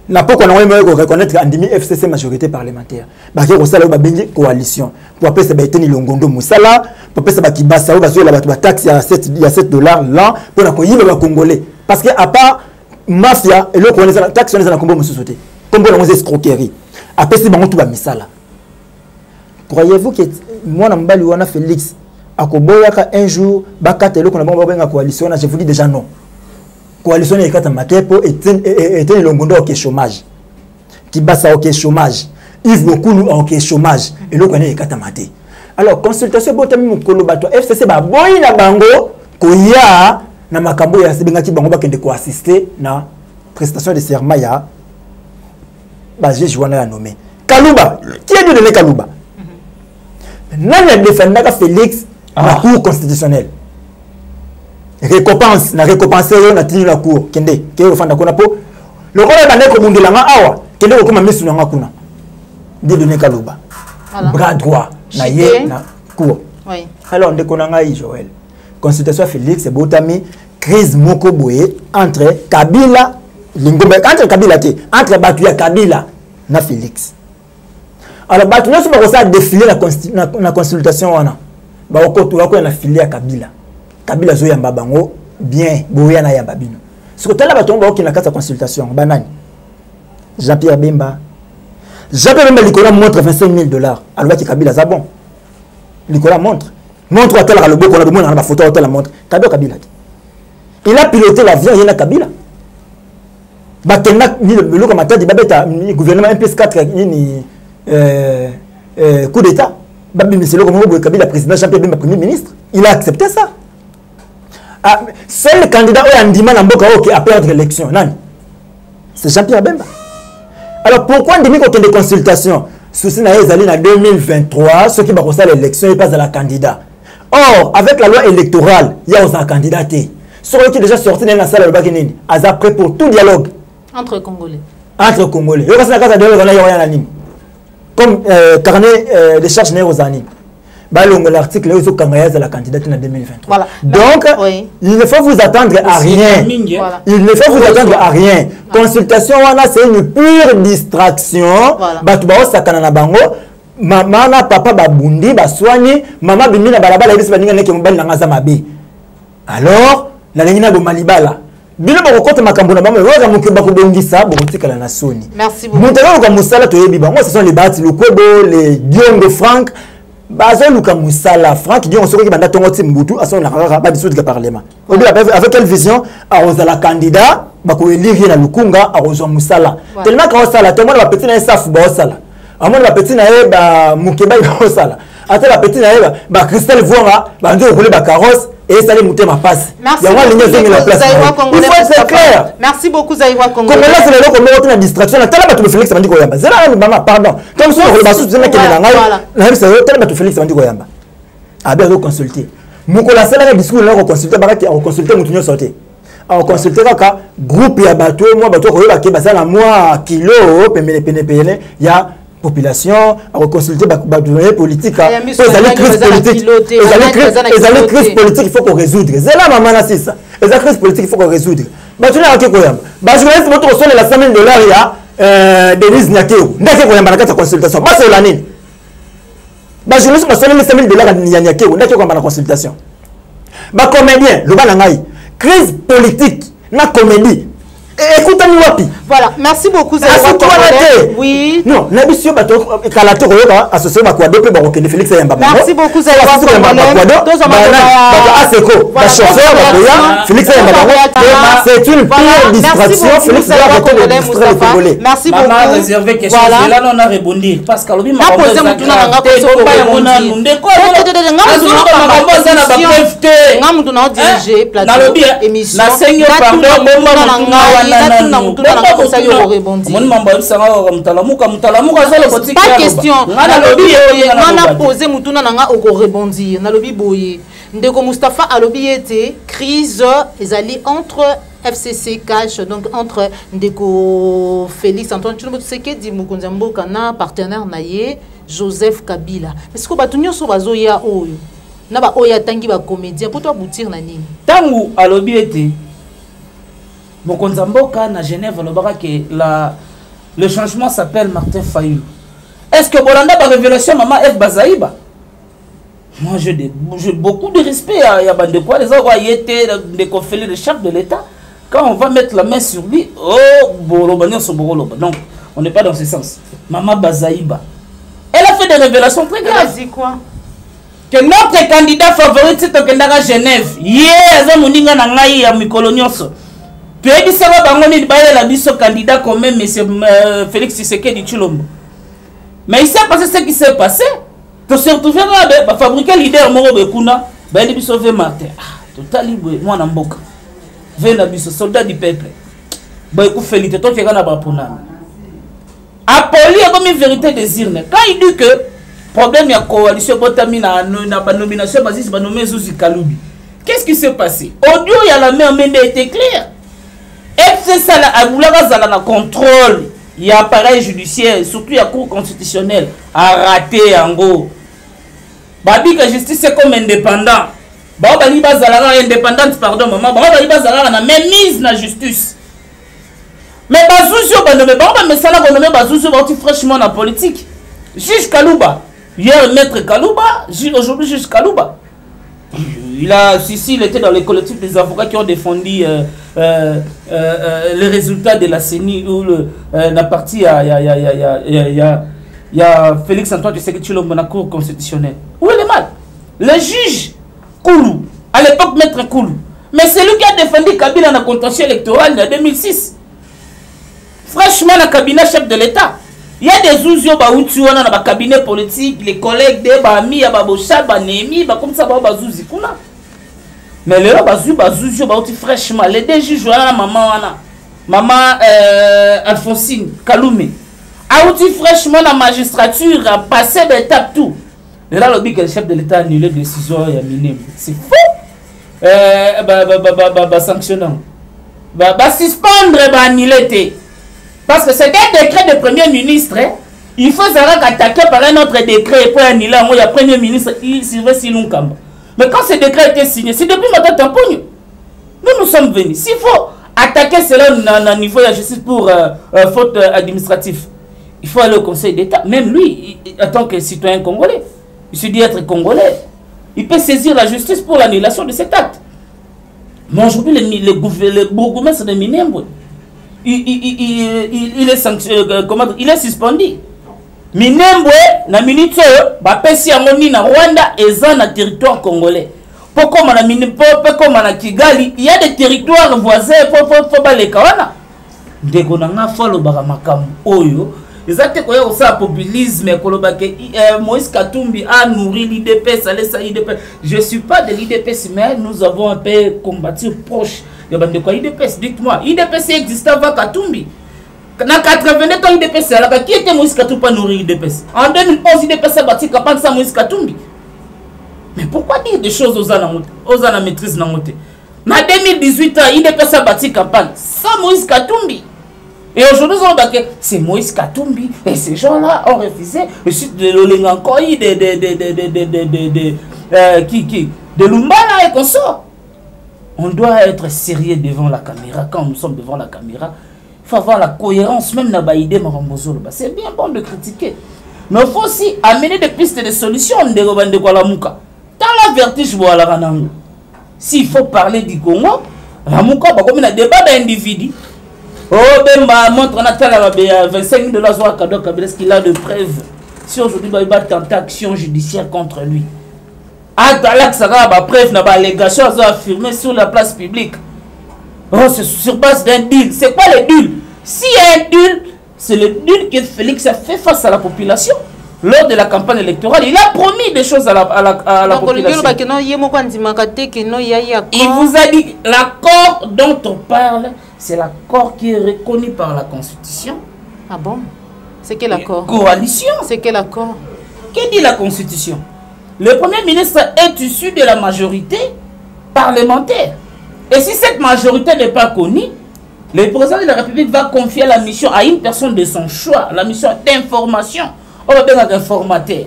N'a pas qu'on a reconnaître Andimi FCC majorité parlementaire. Parce que ça a une coalition. Pour appeler ça Baiteni Longondo Moussala, pour appeler ça Bakibasa, parce que la taxe il y a $7 là pour la Congolais. Parce que à part mafia et l'autre on est la taxe on est dans la Combo Moussouté. Combo on est escroquerie. Après c'est bon tout ba misala. Croyez-vous que moi, je Félix, un jour, coalition, je vous dis déjà non. Coalition est était le au chômage. Qui basse au chômage. Yves Bokoulou au chômage. Et l'autre est katamate. Alors, consultation, FCC, boy na bango, koya, na makambo ya sebengati bango bakende ko assister na prestation de serment ya j'ai joué à nommer. Kalouba, qui est donné Kalouba? Nani a défendu Félix à la Cour constitutionnelle. récompense na récompenser yo na tini la cour kende ke ofanda kona po le roi bande ko mundela nga awa kende ko koma misu nga kuna di donner kaloba bras droit na ye na cour oui alors ndeko na ngai Joël consultation Félix Botami crise moko boye entre Kabila lingombe entre Kabila te entre batu ya Kabila na Félix alors batu nyonso ba ko sa défiler na consultation wana ba ko to ko na filer ya Kabila zo yamba bango bien boya na yamba bino siko tala bato ba okina kata consultation banani Jean-Pierre Bemba Nicolas montre $25,000 alors que Kabila za bon Nicolas montre à tel le beau qu'on a demandé dans la photo à tel montre Kabila il a piloté l'avion il y a Kabila batena ni le comme atadi babeta gouvernement MP4 ni coup d'état babi monsieur le comme Kabila président Jean-Pierre Bemba premier ministre il a accepté ça. Ah, c'est le candidat qui a dit à perdre l'élection. C'est Jean-Pierre Bemba. Alors pourquoi on dit qu'on a des consultations? Souci na ezali en 2023, ceux qui vont passer l'élection, ils passent à la candidat. Or, avec la loi électorale, il y a un candidat. Ceux qui sont déjà sortis dans la salle de Bakinini, ils sont prêts pour tout dialogue. Entre Congolais. Entre Congolais. Il y a comme carnet de charges néo-zani. L'article est au Cameroun de la candidature en 2023. Voilà. Donc, oui. Il ne faut vous attendre à rien. Voilà. Il ne faut vous attendre à rien. Consultation, c'est une pure distraction. Voilà. Maman, papa, babundi, baswani, maman, bimina, balabala, ebisi, baninga, neke, mbali, nangaza, mabe. Alors, la lingina, bomalibala. Bilo bakokote makambo na bango yoza mukeba kubongisa bokotika la nasoni. Merci beaucoup. Montero ka musala to yebi bango ce sont les bâtis le Kwebo les Diongo Frank bazo luka musala Frank Diongo soko ki banda tongo timbutu aso na kaka ba dissoudre le parlement. Avec quelle vision a la candidat bako élire na lukunga a ozo musala. Tellement ka osala to mo ba petit na safu ba osala. Amon ba petit na e ba mukeba ba osala. Ata ba petit na e ba Christelle Voira ba ndo rouler ba carrosse. Et ça les moutons ma passe. Merci beaucoup. Il faut être clair. Merci beaucoup Zaïwa Congolais. Congolais c'est le comme on a distraction. La tala batu Félix Bandi Koyamba. C'est là maman pardon. Comme ça on va sous na kena ngai. Na c'est tala batu Félix Bandi Koyamba. A bien consulter. Mukola sala na discours na consulter baraki a consulter mutu nyo sorti. A consulter kaka groupe ya bato moi bato ko yoba ke basala moi kilo pene ya population à reconsulter les politiques les crises politiques il faut qu'on résoudre c'est là maman c'est ça les crises politiques il faut qu'on résoudre bah tu n'as pas quoi bah je vais votre sol la $100,000 ya Denise Nyakeo ndake ko yamba na kata consultation bah c'est l'année bah je vais sur sol les $100,000 ya Nyakeo ndake ko yamba na consultation bah comédien le bana ngai crise politique na comédie. Écoutez-nous wapi. Voilà, merci beaucoup Zaïwa Congolais. Oui. Non, n'abusio bato kalato koyoka associé ba Kwado pe ba kokende Félix Yamba. Merci beaucoup Zaïwa Congolais. Aseko, ba chauffeur ba Koya, Félix Yamba. C'est une pure distraction Félix Yamba. Merci beaucoup. Maman réservé question là on a rebondi parce que lobi ma poser mutuna nga ko ba mona ndeko. Ngamu na diriger plateau émission. Na senyo pardon bomba pas question. On a posé Moutouna Nanga au rebondir. On a lobby boye. Ndeko Mustafa a lobby été crise ezali entre FCC Cash donc entre Ndeko Félix Antoine Tshisekedi Mukonzambo kana partenaire naye Joseph Kabila. Est-ce que batunyo so bazoya oyo na ba oya tangi ba comédien pour toi boutir na nini? Tangu a lobby été Mokonzamboka na Genève le changement s'appelle Martin Fayulu. Est-ce que Bolanda ba révélation maman F Bazaïba? Moi j'ai beaucoup de respect à bande quoi les gens été des conflits de chef de l'État quand on va mettre la main sur lui oh bolobania so boroloba. Donc on n'est pas dans ce sens. Maman Bazaïba elle a fait des révélations très graves. Elle a dit quoi? Que notre candidat favori c'est au Kendara Genève. Yes, moninga na ngai ya mikolonioso. Puis il s'est dit la biso candidat comme même monsieur Félix Tshisekedi Tshilombo. Mais il s'est passé ce qui s'est passé. Tu se retrouves là ba fabriquer leader moro bekuna ba ndi biso ve Martin. Ah, total libre moi na mboka. Ve na biso soldat du peuple. Ba ku félite to feka na ba pona. Apoli a comme une vérité désir. Quand il dit que problème ya coalition botami na nomination basis ba nommer Zuzi Kalubi. Qu'est-ce qui s'est passé? Audio, il y a la main était clair. FC Sala Aboulaga Zala contrôle. Il y a appareil judiciaire, surtout il y a cour constitutionnelle. A raté en gros. Babi que justice c'est comme indépendant. Babi Bazala indépendante, pardon, maman. Babi Bazala na même mise na justice. Mais Bazouzio, mais ça n'a nommé Bazouzio, fraîchement la politique. Juge Kalouba. Hier, maître Kalouba. Aujourd'hui, juge Kalouba. Il était dans les collectifs des avocats qui ont défendu les résultats de la CENI où la partie, il y a Félix Antoine Tshisekedi dans la cour constitutionnelle. Où est le mal? Le juge Koulou, à l'époque maître Koulou. Mais c'est lui qui a défendu Kabila dans la contentieux électoral en 2006. Franchement, le cabinet chef de l'État. Il y a des ouzio dans le cabinet politique, les collègues de Bami, Babocha, Banemi, comme ça, Bazouzi Kuna. Mais le Bazouzio, fraîchement, les deux juges, maman Alphonsine Kaloumé. Aouti fraîchement la magistrature a passé d'étape tout. Et là, le chef de l'État a annulé la décision et a miné. C'est fou. Sanctionnant. Suspendre, annuler. Parce que c'est un décret de premier ministre. Hein. Il faut attaquer par un autre décret pour annuler. Il y a premier ministre, Sylvain Silunkamba. Mais quand ce décret a été signé, c'est depuis maintenant tampon. Nous sommes venus. S'il faut attaquer cela à niveau de la justice pour faute administrative, il faut aller au Conseil d'État. Même lui, en tant que citoyen congolais, il se dit être congolais. Il peut saisir la justice pour l'annulation de cet acte. Mais aujourd'hui, le bourgmestre de Minembwe, il est sanctionné, il est suspendu. Minembwe, na minute, bapesi amoni na Rwanda et na territoire congolais. Pour comme na Minembwe, comme na Kigali, il y a des territoires voisins pour balekawana. Ndeko nanga falo baramakamu oyo. Exactement quoi aussi le populisme kolobake Moïse Katumbi a nourri l'IDPS, je suis pas de l'IDPS mais nous avons un peu combattu proche de quoi IDPS. Dites-moi, IDPS existait avant Katumbi. Dans 89 ans IDPS alors qui était Moïse Katumbi pour nourrir l'IDPS? En 2011 IDPS a bâti campagne sans Moïse Katumbi. Mais pourquoi dire des choses aux ana maîtrise na moté? En 2018 IDPS a bâti campagne sans Moïse Katumbi. Et aujourd'hui, c'est Moïse Katumbi et ces gens-là ont refusé le site de l'Olengankoï, de Lumbala et consort. On doit être sérieux devant la caméra. Quand nous sommes devant la caméra, il faut avoir la cohérence, même dans l'idée Marambozolo. C'est bien bon de critiquer. Mais il faut aussi amener des pistes de solutions. Dans la vertige, s'il faut parler du Congo, la Mouka, comme un débat d'individus. Oh, Bemba montre on a 25 $, soit cadeau Kabila, ce qu'il a de preuves. Si aujourd'hui il va tenter action judiciaire contre lui. Ah, là, ça va, preuve, n'a pas allégation, ça va affirmer sur la place publique. Oh, c'est sur base d'un deal. C'est quoi le deal? S'il y a un deal, c'est le deal que Félix a fait face à la population. Lors de la campagne électorale, il a promis des choses à la population. Il vous a dit, l'accord dont on parle, c'est l'accord qui est reconnu par la Constitution. Ah bon? C'est quel accord? Coalition. C'est quel accord? Que dit la Constitution? Le Premier ministre est issu de la majorité parlementaire. Et si cette majorité n'est pas connue, le président de la République va confier la mission à une personne de son choix, la mission d'information. On va bien être informateur.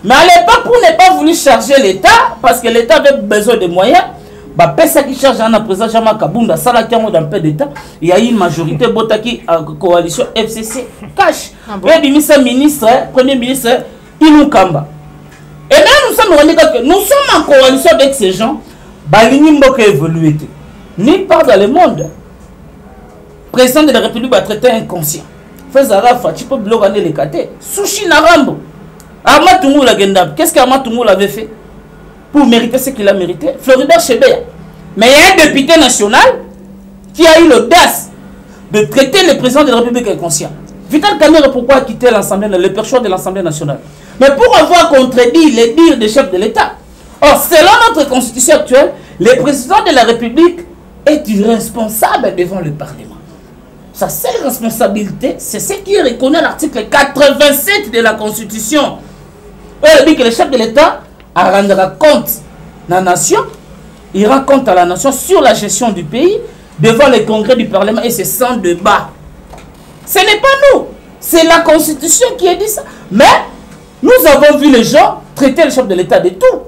Mais à l'époque, pour ne pas vouloir charger l'État, parce que l'État avait besoin de moyens, bah, ça qui charge un président Jean Kabunda, ça là qui a un peu d'État, il y a une majorité, Botaki, coalition FCC, cash. Le ministre, Premier ministre, Iloukamba. Et là, nous sommes rendus compte que nous sommes en coalition avec ces gens, Balini Mboka évolué. Nulle part dans le monde, le président de la République va traiter inconscient. Fezara Fati peut bloquer les catés. Sushi Narambo. Arma Tungu la Gendab. Qu'est-ce qu'Arma Tungu avait fait pour mériter ce qu'il a mérité? Florida Chebea. Mais il y a un député national qui a eu l'audace de traiter le président de la République inconscient. Vital Kamerhe, pourquoi a quitté l'Assemblée, le perchoir de l'Assemblée nationale? Mais pour avoir contredit les dires des chefs de l'État. Or, selon notre constitution actuelle, le président de la République est irresponsable devant le Parlement. Sa seule responsabilité, c'est ce qui est reconnu à l'article 87 de la Constitution. Il dit que le chef de l'État rendra compte à la nation il rend compte à la nation sur la gestion du pays devant le congrès du Parlement et c'est sans débat. Ce n'est pas nous, c'est la Constitution qui a dit ça. Mais nous avons vu les gens traiter le chef de l'État de tout.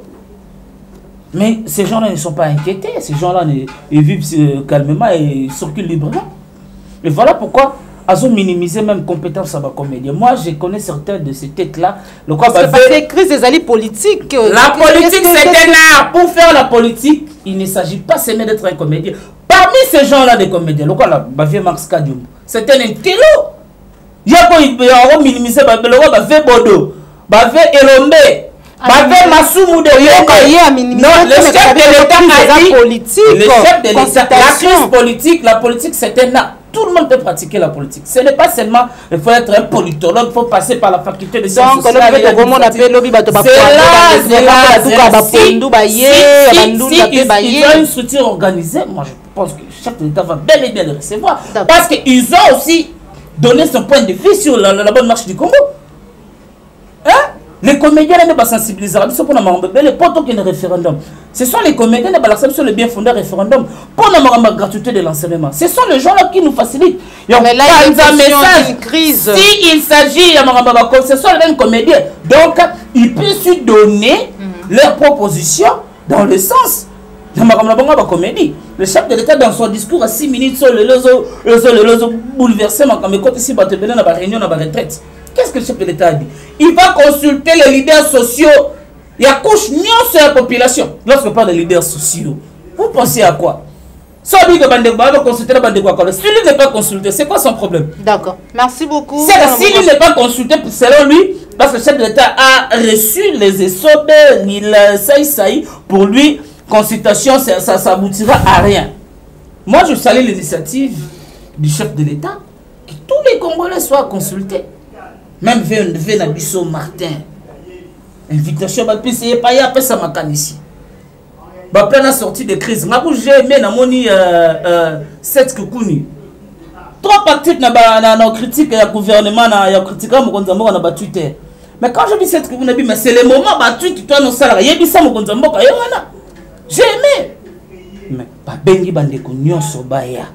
Mais ces gens-là ne sont pas inquiétés, ces gens-là ils vivent calmement et circulent librement. Et voilà pourquoi ils ont minimisé même compétences à ma comédien. Moi, je connais certains de ces têtes-là. C'est crise des alliés politiques. La politique, c'est un art. Pour faire la politique, il ne s'agit pas seulement d'être un comédien. Parmi ces gens-là, des comédiens, le quoi là, Max Kadium, c'est un intello. Il y a quoi minimiser Bavé Bodo, Bavé Elombe, Bavé Massoumou de non, le chef de l'État a dit politique. Le chef de l'État, la crise politique, la politique, c'est un art. Tout le monde peut pratiquer la politique. Ce n'est pas seulement, il faut être un politologue, il faut passer par la faculté de sciences sociales. Si ils ont une structure organisée, moi je pense que le chef de l'État va bel et bien le recevoir. Parce qu'ils ont aussi donné son point de vue sur la bonne marche du Congo. Hein? Les comédiens ne sont pas sensibilisés. Les potes qui ont un référendum. Ce sont les comédiens qui sont le bien fondé référendum pour la gratuité de l'enseignement. Ce sont les gens là qui nous facilitent. Mais là, il y a une crise. Si il s'agit, ce sont les mêmes comédiens. Donc, ils peuvent donner leurs propositions dans le sens de la comédie. Le chef de l'État, dans son discours à 6 minutes, sur le bouleversé, ici, dans la réunion, dans la retraite. Qu'est-ce que le chef de l'État a dit? Il va consulter les leaders sociaux. Il y a couche sur la population. Lorsque on parle de leaders sociaux, vous pensez à quoi? Si lui va consulter la bande de Guacola, si lui n'est pas consulté, c'est quoi son problème? D'accord. Merci beaucoup. Si lui n'est pas consulté, selon lui, parce que le chef de l'État a reçu les ESOB, il pour lui, consultation, ça aboutira à rien. Moi, je salue l'initiative du chef de l'État, que tous les Congolais soient consultés. Même Venabiso Martin. Invitation, il pas y a ça ici. Plein de sortie de crise. J'ai aimé cette koukouni. Trop actif dans la critique du gouvernement, il y a critiqué mon Twitter. Mais quand je dis cette koukouni, c'est le moment battu qui doit nous salarier. Il y a ça mon j'ai aimé. Mais pas bengi bandeko nyonso baya.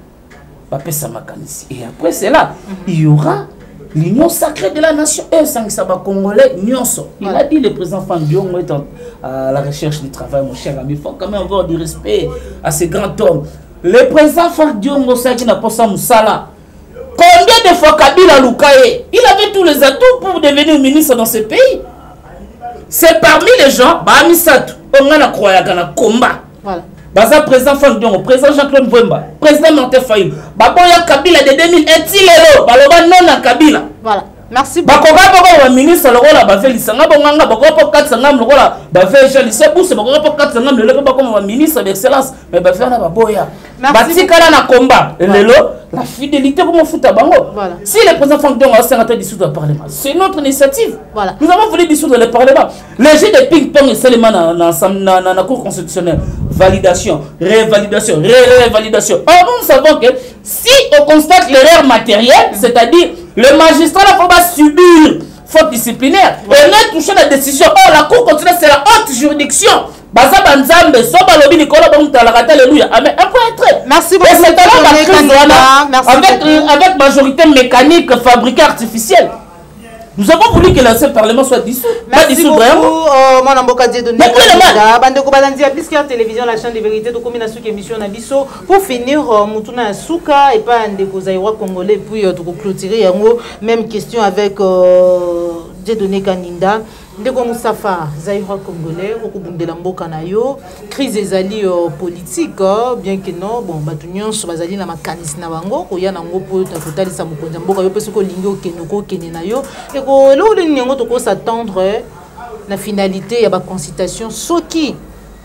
Pas ça ici. Et après cela, il y aura l'union sacrée de la nation. Et ça va congolais nyonso. Il a dit le président Fandion est à la recherche du travail, mon cher ami. Il faut quand même avoir du respect à ces grands hommes. Le président Fandion qui n'a pas ça Moussala. Combien de fois Kabila Lukaye? Il avait tous les atouts pour devenir ministre dans ce pays. C'est parmi les gens, on a croyé dans le combat. Voilà. Président Fandion, président Jean-Claude Mbemba, président Martin Fayulu, Baboya Kabila de 2001, Tilelo, Baloba non Kabila. Voilà. Merci beaucoup. Bakoga ministre le rôle ba Félix Sanga bonganga bakoga 4 sangam le rôle ba Félix Sebousse bakoga 4 sangam le comme ministre d'excellence mais ba faire na baboya. Batikala na combat. Lelo la fidélité pour mon foot à bango. Voilà. Si le président Fandion a sénateur dissoudre le parlement, c'est notre initiative. Voilà. Nous avons voulu dissoudre le parlement. Le jeu de ping-pong est seulement dans la cour constitutionnelle. Validation, révalidation, révalidation. Or nous savons que si on constate l'erreur matérielle, c'est-à-dire le magistrat ne faut pas subir faute disciplinaire et ne toucher la décision. Or la cour constitutionnelle c'est la haute juridiction. Merci beaucoup. Avec majorité mécanique fabriquée artificielle. Nous avons voulu que l'ancien Parlement soit dissous. Merci beaucoup. Télévision, la chaîne de vérité, émission pour finir, Moutouna Souka et pas Ndeko Zaïwa Congolais, puis clôturer même question avec Dieudonné Kaninda. Ndeko Moustapha Zaïwa Congolais, Okubundela Mboka na yo, crise des alliés politiques, bien que non, bon, Batunion, Bazali na makanis na bango, Koya Nango pour Totali Samukonja Mboka, yo Pesuko Lingo Kenoko Kenenayo, et ko lo le Nyango toko s'attendre la finalité, ya ba consultation, Soki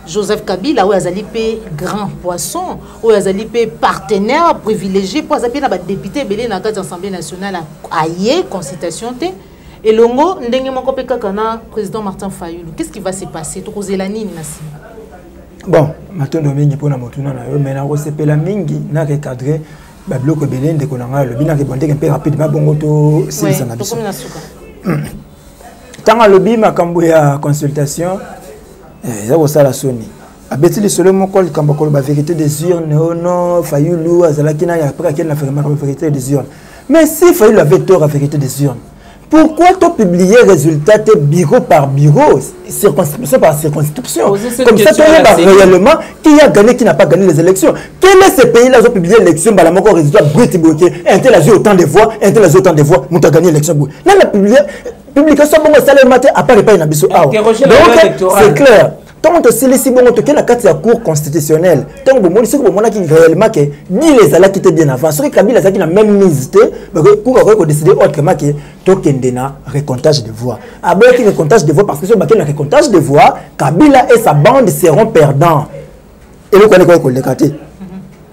Joseph Kabila, ou Azali P grand poisson, ou Azali P partenaire privilégié, pour Azali na ba député belé na carte d'Assemblée nationale à aye consultation te. Et Longo, président Martin Fayulu, qu'est-ce qui va se passer? Bon, maintenant, mingi pour la motuna na yo, mais na la mingi na recadrer ba bloc belé de konanga le bina ke bonde un peu rapidement bongo to c'est ça na biso. Tant à lobby makambo ya consultation ça va ça la soni. abeti lisolo moko likambo koloba vérité des urnes non Fayulu azalaki na après qu'il n'a fait la vérité des urnes. Mais si Fayulu avait tort à vérité des urnes, pourquoi tu publier résultat bureau par bureau, circonscription par circonscription? Comme ça, tu vois réellement qui a gagné, qui n'a pas gagné les élections. Quel est ce pays-là qui a publié l'élection, bah, la mort résultat brut et bloqué, un tel a eu autant de voix, un tel a eu autant de voix, on a gagné l'élection. Là, la publication, bon, ça le matin, à part les pays, donc, c'est clair. Tant que c'est si bon, tu as la carte de la Cour constitutionnelle, tant que bon, c'est que bon, réellement que ni les ala qui étaient bien avant, ceux qui Kabila qui n'a même misité, pour avoir décidé autrement que Tokendena récomptage de voix. Après qu'il récomptage de voix parce que sur le récomptage de voix, Kabila et sa bande seront perdants. Et le connaît quoi le quartier.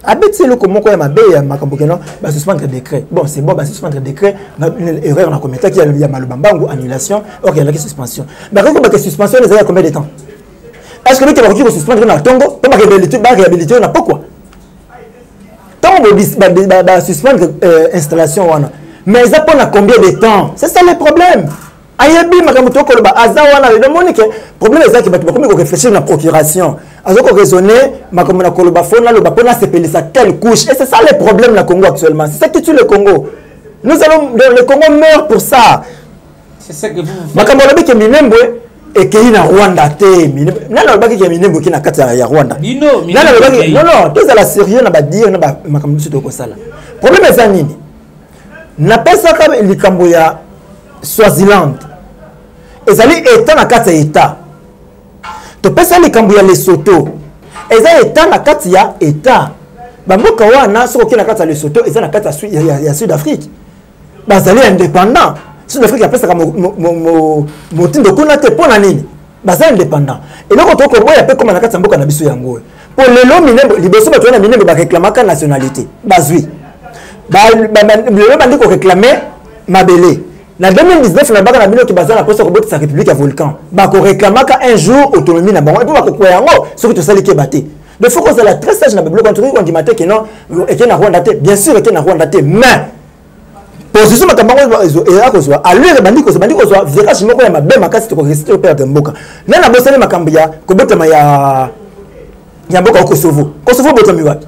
Après c'est le comment quoi ma belle ma cambokeno, bah suspendre décret. Bon c'est bon, bah suspendre décret, une erreur on a commis qu'il y a malubambangu annulation, OK il y a la suspension. Bah quand on suspension les a combien de temps? Est-ce que nous devons suspendre dans le Tongo pour réhabiliter on n'a pas quoi? Tant on va suspendre l'installation, mais ça prend combien de temps? C'est ça le problème. Ayabi makamuto koloba azawana le monique problème est ça qui va comme réfléchir la procuration. Azoko raisonner makamuna koloba fona le bapona s'appeler ça telle couche et c'est ça le problème la Congo actuellement. C'est ça qui tue le Congo. Nous allons le Congo meurt pour ça. C'est ça que vous makamuna bi Minembwe et qu'il y a Rwanda té nana le baki ki Minembwe ki na kata ya Rwanda. Nana le baki non tous à la sérieux na ba dire na ba makamuna sito ko sala. Problème est ça nini? Na pesa ka likambo ya Swaziland. Ezali état na kati ya état. To pesa likambo ya Lesotho. Ezali état na kati ya état. Ba mboka wana soko ki na kati ya Lesotho ezali na kati ya Sud-Afrique. Bazali indépendant. Sud-Afrique a pesa ka motindo kuna te pona nini? Bazali indépendant. Et donc to ko boya pe comme na kati ya mboka na biso yango. Pour lelo Minembwe liboso ba tona Minembwe ba réclamaka nationalité. Bazui. Le bandi ko réclamer mabele. En 2019, la banque a dit que la poste de la République à Volcan. Bah, qu'on réclame un jour autonomie na bango. Et puis, on va couper un mot sur tout ça qui est battu. De fois qu'on a la très sage na bloc contre on dit matin que non et qu'il n'a rien daté. Bien sûr qu'il n'a rien daté, mais position ma bango et là qu'on soit à lui le bandit qu'on soit virage moko ya mabe makasi to rester au père de mboka. Na na bosale makambia ko botama ya mboka Kosovo. Kosovo botami wapi?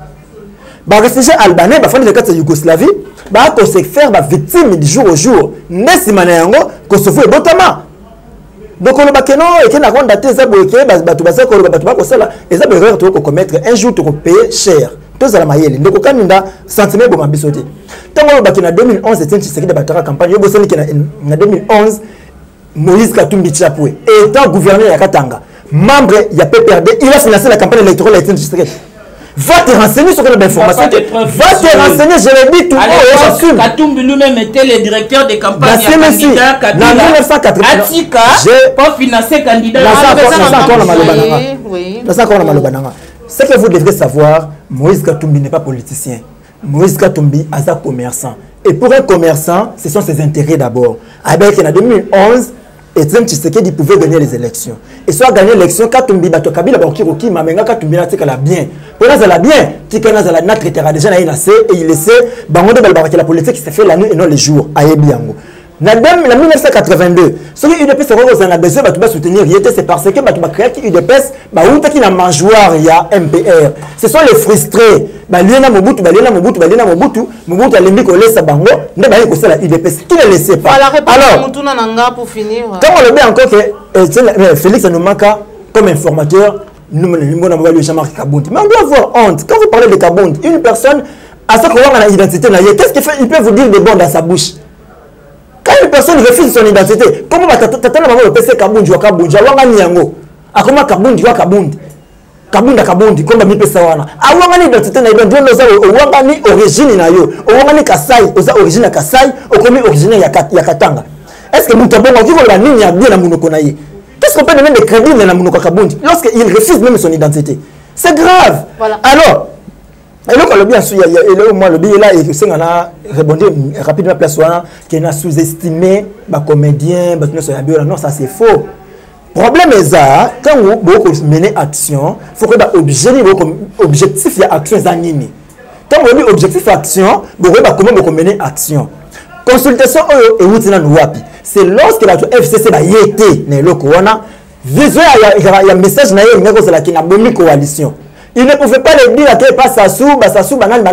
Bah, réfugiés albanais, bah, fondé de la Yougoslavie, bah, qu'on se faire, bah, victime du jour au jour. N'est-ce pas, Kosovo et Botama. Donc, on a non, et qu'on a rendu daté, ça, bah, tout ça, qu'on a ça, là, et ça, erreur, tu vas commettre un jour, tu vas payer cher. Tout ça, la maïelle. Donc, quand on a sentiment, on va bisouter. Tant qu'on a 2011, c'était une série de batailles campagne, en 2011, Moïse Katumbi Tchapoué, étant gouverneur à Katanga, membre, il a PPRD, il a financé la campagne électorale à Série. Va te renseigner sur l'information. Va te renseigner, je l'ai dit tout haut. Katumbi lui-même était le directeur des campagnes candidat Kabila. Atika pour financer candidat. Ce que vous devrez savoir, Moïse Katumbi n'est pas politicien. Moïse Katumbi est un commerçant. Et pour un commerçant, ce sont ses intérêts d'abord. Avec en 2011, Etienne Tshisekedi pouvait gagner les élections. Et soit gagner l'élection, Katumbi bato Kabila bakiroki mamenga Katumbi na tika la bien. Pour là la bien, tika na la notre terrain déjà na inacé et il laissait bangondo balbaraki la politique qui se fait la nuit et non les jours. Ayebiango. Na 1982, ce qui UDPS on a besoin de soutenir, c'est parce que batu créé UDPS ba unta ki na mangeoire ya MPR. Ce sont les frustrés. Ba liena Mobutu Mobutu alembi ko laisse bango, nde ba ko la UDPS qui ne laissait pas. Alors, pour finir. Quand on le met encore que Félix Anoumaka comme informateur, nous Jean-Marc Kabound. Mais on doit avoir honte. Quand vous parlez de Kabound, une personne à sa identité, qu'est-ce qu'il fait? Il peut vous dire des bons dans sa bouche. Quand une personne refuse son identité, comment t'attends le PC Kabound, tu vois Kabound, Jawanga Niango. Ah comment Kabound, tu vois Kabound. Kabound, comme mi pesa wana. Awanga identité na ibando noza owanga ni origine na yo. Owanga ni Kasai, oza origine ya Kasai, okomi origine ya Katanga. Est-ce que Moutabongo qui va la ligne à bien à Mounokonaye? Qu'est-ce qu'on peut donner des crédits dans la Mounoko Kabound lorsqu'il refuse même son identité? C'est grave. Voilà. Alors, et donc, le bien sûr, il y a moi le billet là et que on a répondu rapidement place qui a sous-estimé les comédiens, non, ça c'est faux. Problème est ça, quand vous menez action, il faut que l'objectif de l'action est animé. Quand vous avez objectif d'action, vous avez comment mener action. Consultation et c'est lorsque la FCC va y être, Vision, il y a un message qui n'a pas coalition. Il ne pouvait pas le dire que pas Sassou, banal,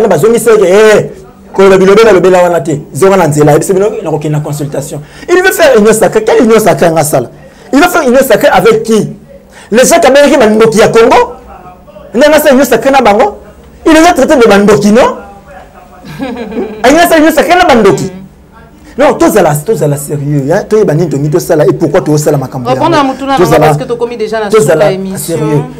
consultation. Il veut faire une union sacrée. Quelle union sacrée en salle? Il veut faire une union sacrée avec qui? Les gens qui ont qui à Congo? Il a une union sacrée na bango. Il les a traités de bandoki, non? Il a une union sacrée na bandoki. Non, tous à la sérieux. Tous les bannis de ça et pourquoi tous ça la macambo? Parce que tu as commis déjà la émission.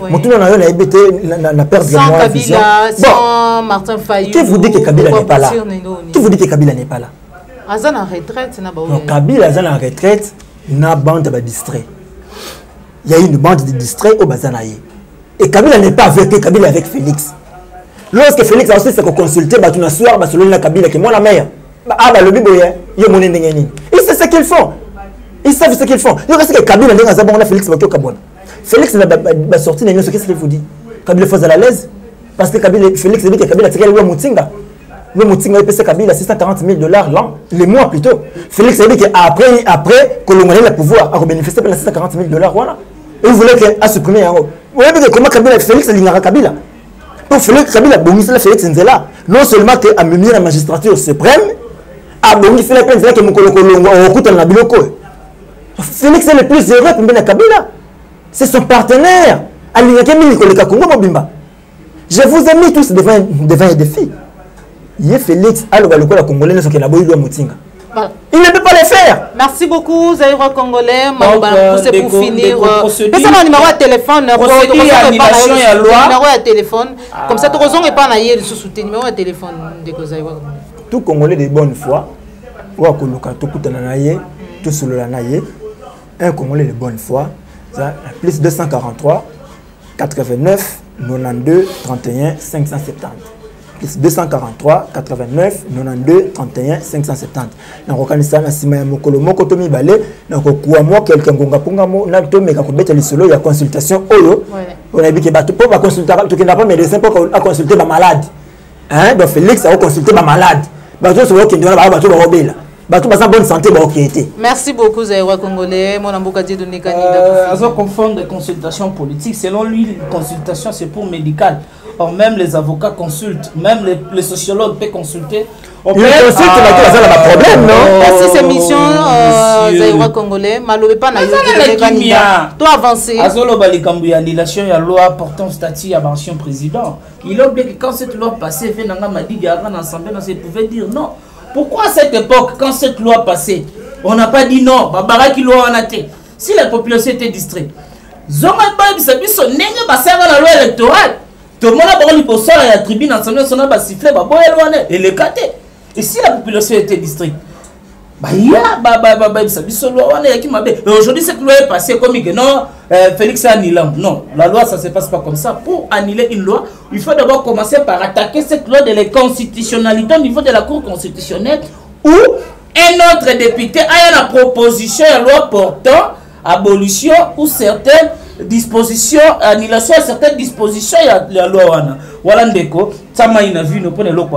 Moutuna n'a pas été la perte de moi. Sans Kabila, sans Martin Fayou. Qui vous dit que Kabila n'est pas là? Qui vous dit que Kabila n'est pas là? Azan en retraite, non, Kabila Azan en retraite, na bande de distrait. Il y a une bande de distrait au Bazanaï. Et Kabila n'est pas avec Kabila avec Félix. Lorsque Félix a aussi se consulté, Batuna soir, Barcelone Kabila qui est moi la meilleure. Ah bah le biboye, il y a mon endengeni. Ils savent ce qu'ils font. Ils savent ce qu'ils font. Il reste que Kabila n'a pas bon Félix Bakio Kabon. Félix va sortir de ce qu'est-ce qu'il vous dit. Kabila faisait à l'aise parce que Kabila Félix dit que Kabila c'est le Moutinga. Le Moutinga payé Kabila $640 000 l'an, les mois plutôt. Félix a dit que après que l'on ait le pouvoir à bénéficier de $640 000 voilà. Et vous voulez qu'à supprimer un haut. Vous voyez comment Kabila Félix l'ignorera Kabila. Pour Félix Kabila bonissait Félix Nzela non seulement que amener la magistrature suprême. Félix est le plus heureux pour Kabila. C'est son partenaire. Je vous ai mis tous devant un défi. Il est Félix, il ne peut pas le faire. Merci beaucoup, Zaïra Congolais. C'est pour finir. Laissez mon numéro de téléphone. Numéro de téléphone. Comme ça, tu ne pas naïe sous numéro de téléphone de Zaïra. Tout Congolais de bonne foi. Un Congolais de bonne foi, plus 243 89 92 31 570. Plus 243 89 92 31 570. Na kokanisa na sima ya mokolo moko to mibale na kokuwa mo quelqu'un ngonga punga mo na to meka ko beta lisolo ya consultation oyo. On a dit que bato po ba consulter to ki na pas médecin pour consulter ba malade. Hein, donc Félix a consulté ba malade. Bato so ki ndona ba bato ba robela. Bonne santé, merci beaucoup, Zaïra Congolais. Mon amboka dit donner candidat. Ils confondent des consultations politiques. Selon lui, une consultation, c'est pour médical. Or, même les avocats consultent, même les sociologues peuvent consulter. Ils consultent, mais pas de problème, non? Merci, c'est mission Zaïra Congolais. Malobé pas na candidat. Toi avancer. Azolo Balikambu, annulation de la loi portant statut à l'ancien président. Il a oublié que quand cette loi passée, Fenanga m'a dit qu'il y avait un assemblée, on pouvait dire non. Pourquoi à cette époque, quand cette loi passait, on n'a pas dit non, Babaraki loi en a été. Si la population était distraite, Zonga Babisabi son nègre basara la loi électorale. Tout le monde a parlé pour ça et la tribune ensemble son a sifflé et le caté. Et si la population était distraite, aujourd'hui cette loi est passée comme que non, Félix a annulé. Non, la loi ça ne se passe pas comme ça. Pour annuler une loi, il faut d'abord commencer par attaquer cette loi de l'inconstitutionnalité au niveau de la Cour constitutionnelle où un autre député a la proposition de loi portant abolition ou certaines dispositions, annulation à certaines dispositions de la loi. Voilà ndeko, ça m'a vu nous prenons l'eau.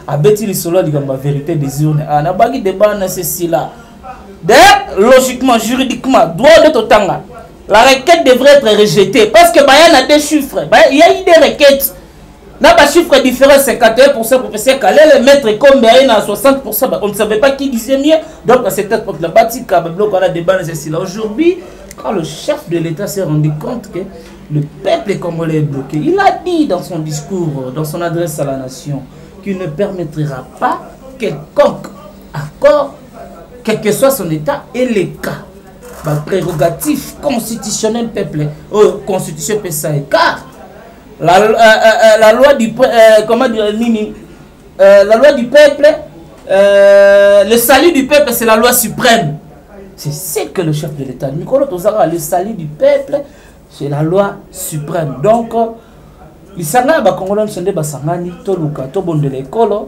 Abeti li solo di gamba vérité des urnes ana bagi débat na ceci là. Logiquement, juridiquement, droit de totanga. La requête devrait être rejetée parce que il y a des chiffres. Il y a eu des requêtes. N'a pas chiffre différent 51% professeur Kalé le mettre combien à 60%. On ne savait pas qui disait mieux. Donc à cette époque la bâtie on a débat na ceci là. Aujourd'hui, quand le chef de l'État s'est rendu compte que le peuple congolais est bloqué, il a dit dans son discours, dans son adresse à la nation, qu'il ne permettra pas quelconque accord, quel que soit son état et les cas. Prérogatif constitutionnel peuple, constitution PSA, car la loi du comment dire, la loi du peuple, le salut du peuple, c'est la loi suprême. C'est ce que le chef de l'État, le salut du peuple, c'est la loi suprême. Donc, les Congolais sont des Basangani, Toluka, Tobon de l'école,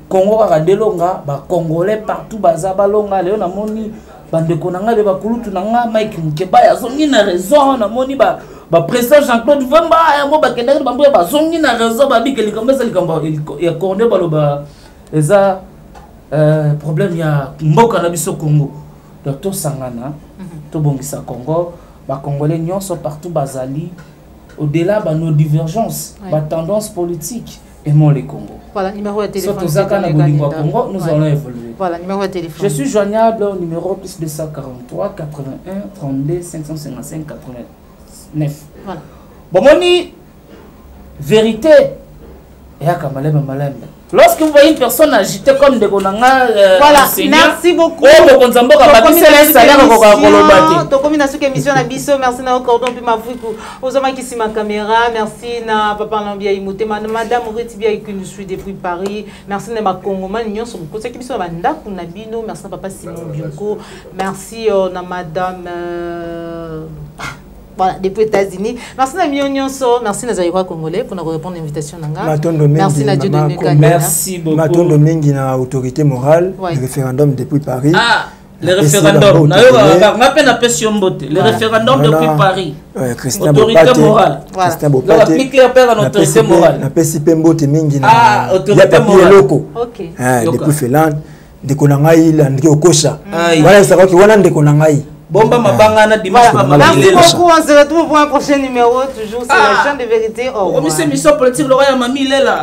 Congo Radelonga, Congolais partout, Bazabalonga, Léona Moni, Bandekonanga, Bakulutu Nanga, Mike Mukeba, Yazongi na raison, Namoni, président Jean-Claude Vamba, Yamo Bakenda, Bambou, Bazongi na raison, Babi, Kelikamba, Salikamba, il y a Corné Baloba, les a problème, il y a Mboka Nabiso Congo, Docteur Sangana, Tobongisa Congo. les Congolais sont partout basali, au-delà de nos divergences, de tendances politiques, aimons les Congo. Voilà, numéro de téléphone. Congo, nous allons évoluer. Voilà, numéro de téléphone. Je suis joignable au numéro plus 243 81 32 555 89. Voilà. Bon, moni, vérité. Et à Kamalem Malem. Lorsque vous voyez une personne agitée comme de Gonanga, voilà, merci beaucoup. Merci na cordon puis ma friku. Ozama qui si ma caméra, merci na papa Lambia Imote, madame Retibia qui nous suit depuis Paris. Merci na ma Congoman nyon so ko qui biso banda kuna bino, merci na papa Simon Bioko. Merci na madame voilà, depuis les États-Unis. Merci à Myonyoso, merci à Zaïwa Congolais pour nous répondre à l'invitation. Merci à Dieu de nous. Merci beaucoup. Maton Domingue, na autorité morale, le référendum depuis Paris. Ah, le référendum. Le référendum depuis Paris. Autorité morale. Christian Bopate. Autorité morale. Na PCP Mbote Mingi. Ah, autorité morale. Ok. Depuis Félan, de Konangaï, Landé Okosha. Voilà, c'est vrai que voilà de Konangaï. Bomba Mabangana dimanche. Merci beaucoup, on se retrouve pour un prochain numéro, toujours sur la chaîne de vérité. Au revoir. Mission politique, le roi Mamie, il est là.